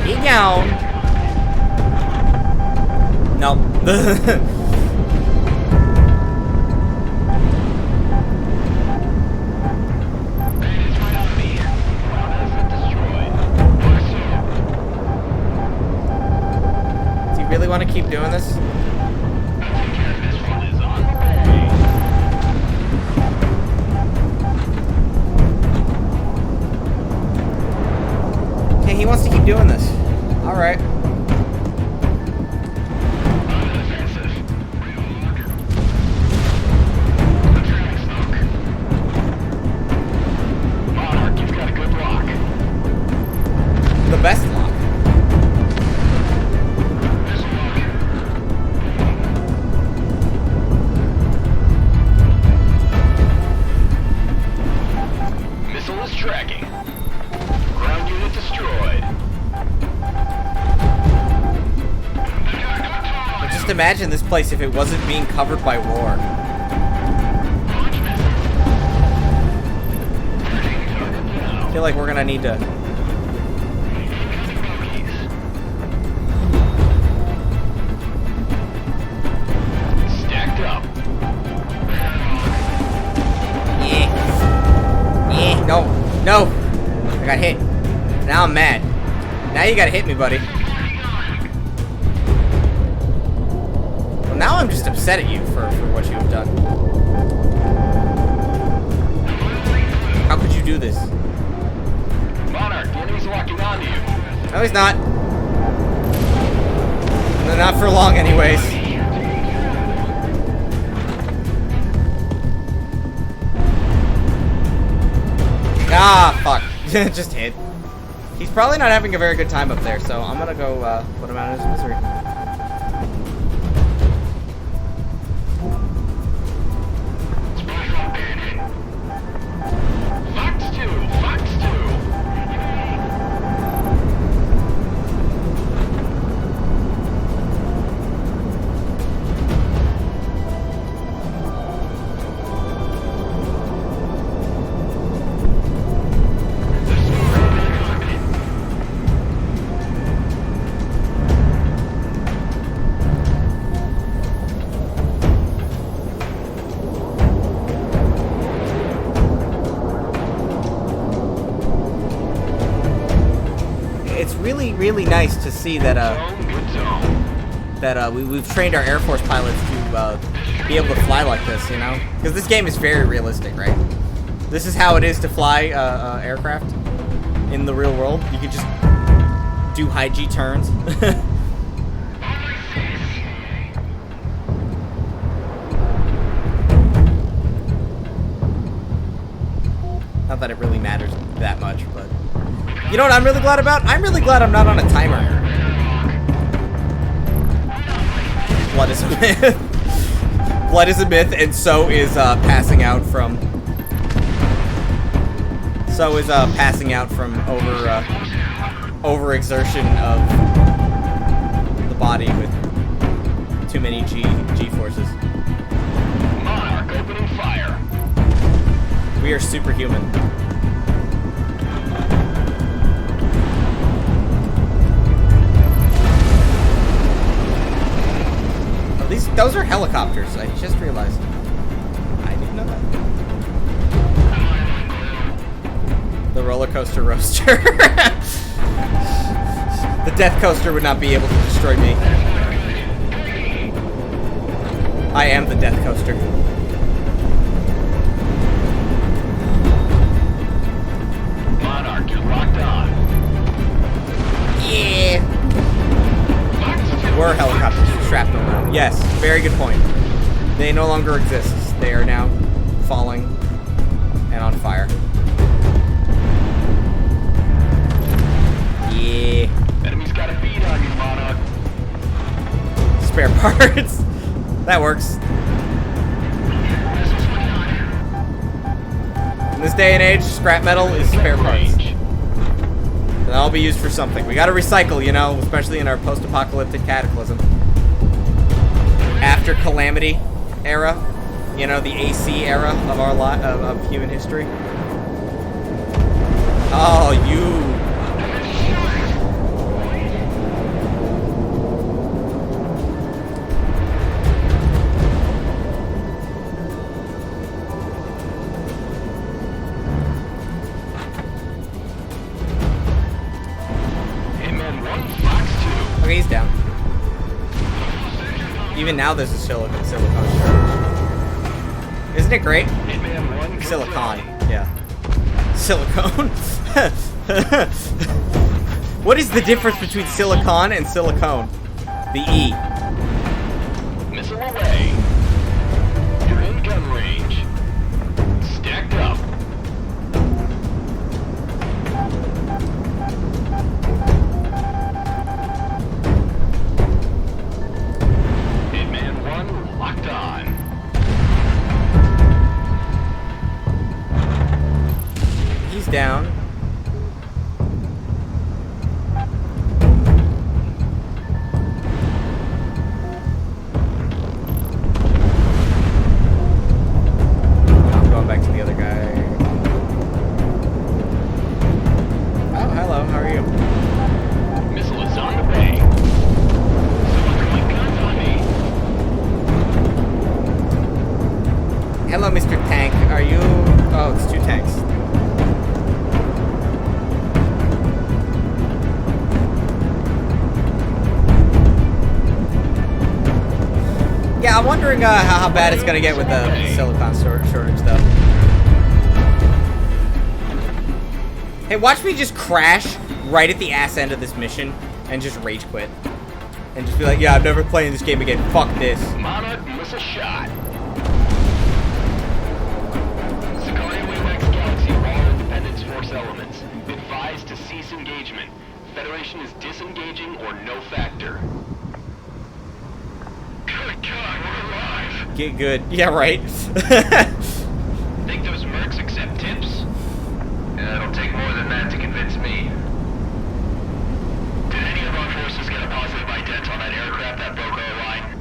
Get down. Nope. Do you really want to keep doing this? Okay, he wants to keep doing this. All right. The best lock. Missile is tracking. Ground unit destroyed. But just imagine this place if it wasn't being covered by war. I feel like we're gonna need to. Stacked up. Yeah. No. No. I got hit. Now I'm mad. Now you gotta hit me, buddy. Well, now I'm just upset at you for what you have done. No, he's not. No, not for long, anyways. Ah, fuck. Just hit. He's probably not having a very good time up there, so I'm gonna go put him out of his misery. It's really nice to see that we've trained our Air Force pilots to be able to fly like this, you know? Because this game is very realistic, right? This is how it is to fly aircraft in the real world. You can just do high G turns. Not that it really matters that much, but... You know what I'm really glad about? I'm really glad I'm not on a timer. Blood is a myth. Blood is a myth, and so is passing out from... So is passing out from overexertion of the body with too many G forces. Monarch opening fire. We are superhuman. Those are helicopters. I just realized. I didn't know that. The roller coaster roaster. The death coaster would not be able to destroy me. I am the death coaster. Monarch, you're locked on. Yeah. Were helicopters shrapnel now? Yes, very good point. They no longer exist. They are now falling and on fire. Yeah. Enemy's got a bead on you, Monarch. Spare parts. That works. In this day and age, scrap metal is spare parts. They'll all be used for something. We gotta recycle, you know, especially in our post-apocalyptic cataclysm. After Calamity era, you know, the AC era of our of human history. Oh, you. Okay, he's down. Even now there's a silicone shortage. Isn't it great? Silicon, yeah. Silicone? What is the difference between silicon and silicone? The E. Missile away. You're in gun range. Stacked up. Locked on. He's down. I'm going back to the other guy. Oh, hello. How are you? Missile is on the way. Hello, Mr. Tank. Are you... Oh, it's two tanks. Yeah, I'm wondering how bad it's gonna get with the silicon shortage, though. Hey, watch me just crash right at the ass end of this mission and just rage quit. And just be like, yeah, I'm never playing this game again. Fuck this. Monarch, miss a shot. Sicario Wingman Galaxy, all Independence Force elements. Advised to cease engagement. Federation is disengaging or no factor. Good God, we're alive. Get good. Yeah, right. Think those mercs accept tips? Yeah, it'll take more than that to convince me. Did any of our forces get a positive ident on that aircraft that broke our line?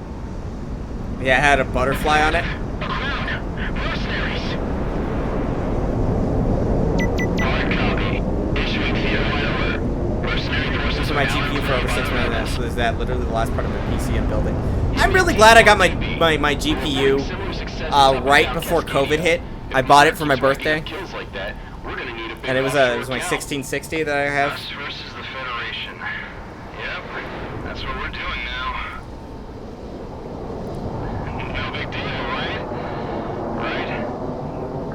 Yeah, it had a butterfly on it. A crowd! Mercenaries! Hard copy. Issuing theater-wide alert. Mercenary forces So are my now GPU for over 6 infiltrating million. our So is that literally the last part of my PC I'm building? I'm really glad I got my GPU right before COVID hit. I bought it for my birthday, Kills like that, we're gonna need a big and it was my offshore account. 1660 that I have. Us versus the Federation. Yep, that's what we're doing now. No big deal, right? Right?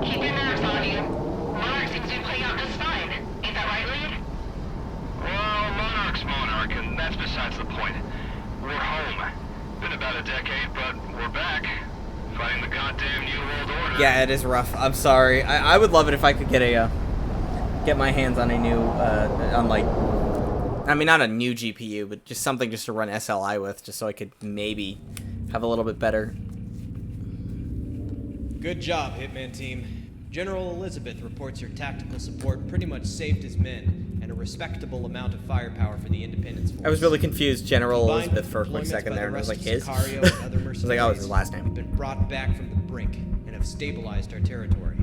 Keep your nerves on you. Monarch seems to be playing out just fine. Ain't that right, Lead? Well, Monarch's Monarch, and that's besides the point. We're home. Been about a decade, but we're back. Fighting the goddamn New World Order. Yeah, it is rough. I'm sorry. I would love it if I could get a get my hands on a new on like, I mean, not a new GPU, but just something just to run SLI with, just so I could maybe have a little bit better. Good job, Hitman Team. General Elizabeth reports your tactical support pretty much saved his men, and a respectable amount of firepower for the Independence Force. I was really confused, General Combined Elizabeth, for a quick deployments second by there, the and I was like, rest his? of Sicario and other I was like, oh, it's his last have name. been brought back from the brink and have stabilized our territory.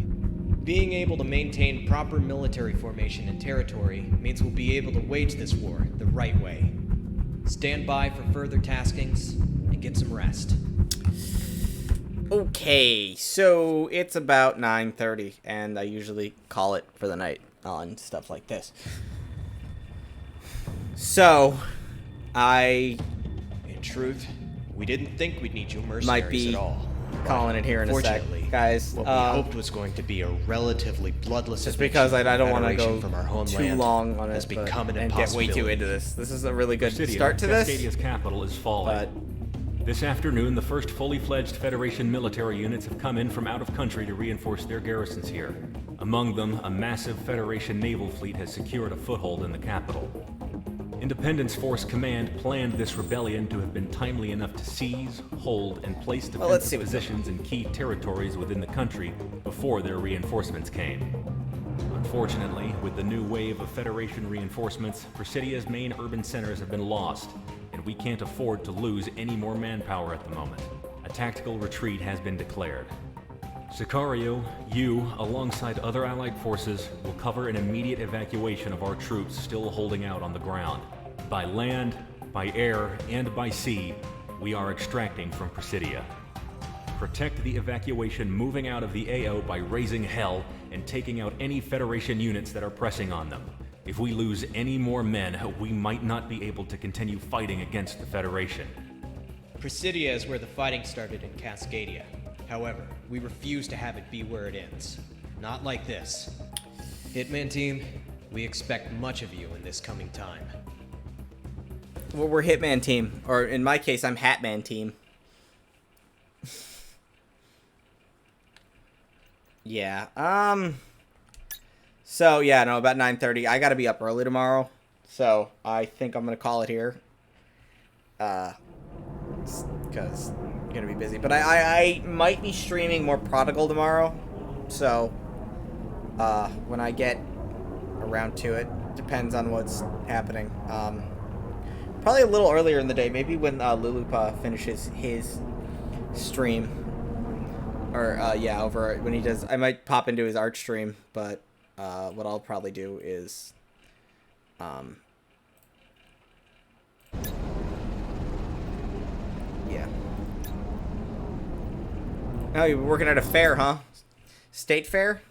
Being able to maintain proper military formation and territory means we'll be able to wage this war the right way. Stand by for further taskings and get some rest. Okay, so it's about 9:30, and I usually call it for the night on stuff like this. So, I In truth, we didn't think we'd need you mercenaries might be at all. calling it here in a sec, Fortunately, guys. what we hoped was going to be a relatively bloodless Just eviction because I from don't want to Federation go from our homeland too long on has it, but, become an and get way too impossibility. into this. This is a really good Presidio, start to this, Cascadia's capital is falling. but This afternoon, the first fully fledged Federation military units have come in from out of country to reinforce their garrisons here. Among them, a massive Federation naval fleet has secured a foothold in the capital. Independence Force Command planned this rebellion to have been timely enough to seize, hold, and place Well, let's see defensive what's positions in key territories within the country before their reinforcements came. Unfortunately, with the new wave of Federation reinforcements, Presidia's main urban centers have been lost, and we can't afford to lose any more manpower at the moment. A tactical retreat has been declared. Sicario, you, alongside other allied forces, will cover an immediate evacuation of our troops still holding out on the ground. By land, by air, and by sea, we are extracting from Presidia. Protect the evacuation moving out of the AO by raising hell and taking out any Federation units that are pressing on them. If we lose any more men, we might not be able to continue fighting against the Federation. Presidia is where the fighting started in Cascadia. However, we refuse to have it be where it ends. Not like this. Hitman Team, we expect much of you in this coming time. well, we're Hitman Team, or in my case, I'm Hatman Team. Yeah. So yeah, no, about 9:30. I gotta be up early tomorrow, so I think I'm gonna call it here. Because I'm gonna be busy. But I might be streaming more Prodigal tomorrow, so when I get around to it, depends on what's happening. Probably a little earlier in the day, maybe when Lulupa finishes his stream. Or, yeah, over when he does, I might pop into his art stream, but, what I'll probably do is, yeah. Oh, you're working at a fair, huh? State fair?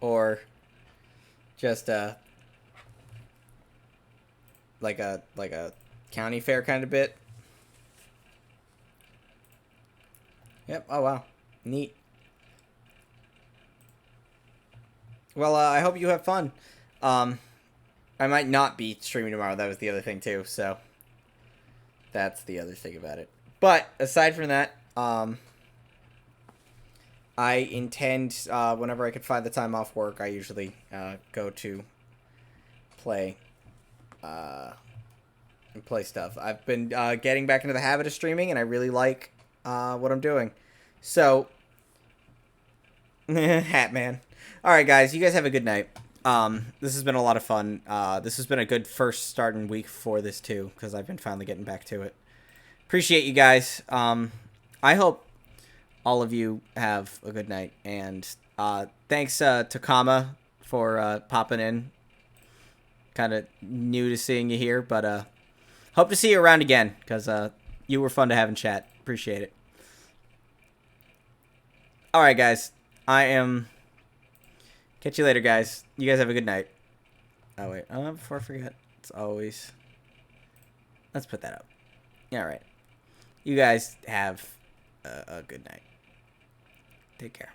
Or just, like a county fair kind of bit? Yep. Oh, wow. Neat. Well, I hope you have fun. I might not be streaming tomorrow. That was the other thing, too. So, that's the other thing about it. But, aside from that, I intend, whenever I can find the time off work, I usually go to play stuff. I've been getting back into the habit of streaming, and I really like what I'm doing. So, hat man. All right, guys, you guys have a good night. This has been a lot of fun. This has been a good first starting week for this too, because I've been finally getting back to it. Appreciate you guys. I hope all of you have a good night, and thanks to Kama for popping in. Kind of new to seeing you here, but hope to see you around again, because you were fun to have in chat. Appreciate it. All right, guys. Catch you later, guys. You guys have a good night. Oh, wait. Before I forget, it's always... Let's put that up. All right. You guys have a good night. Take care.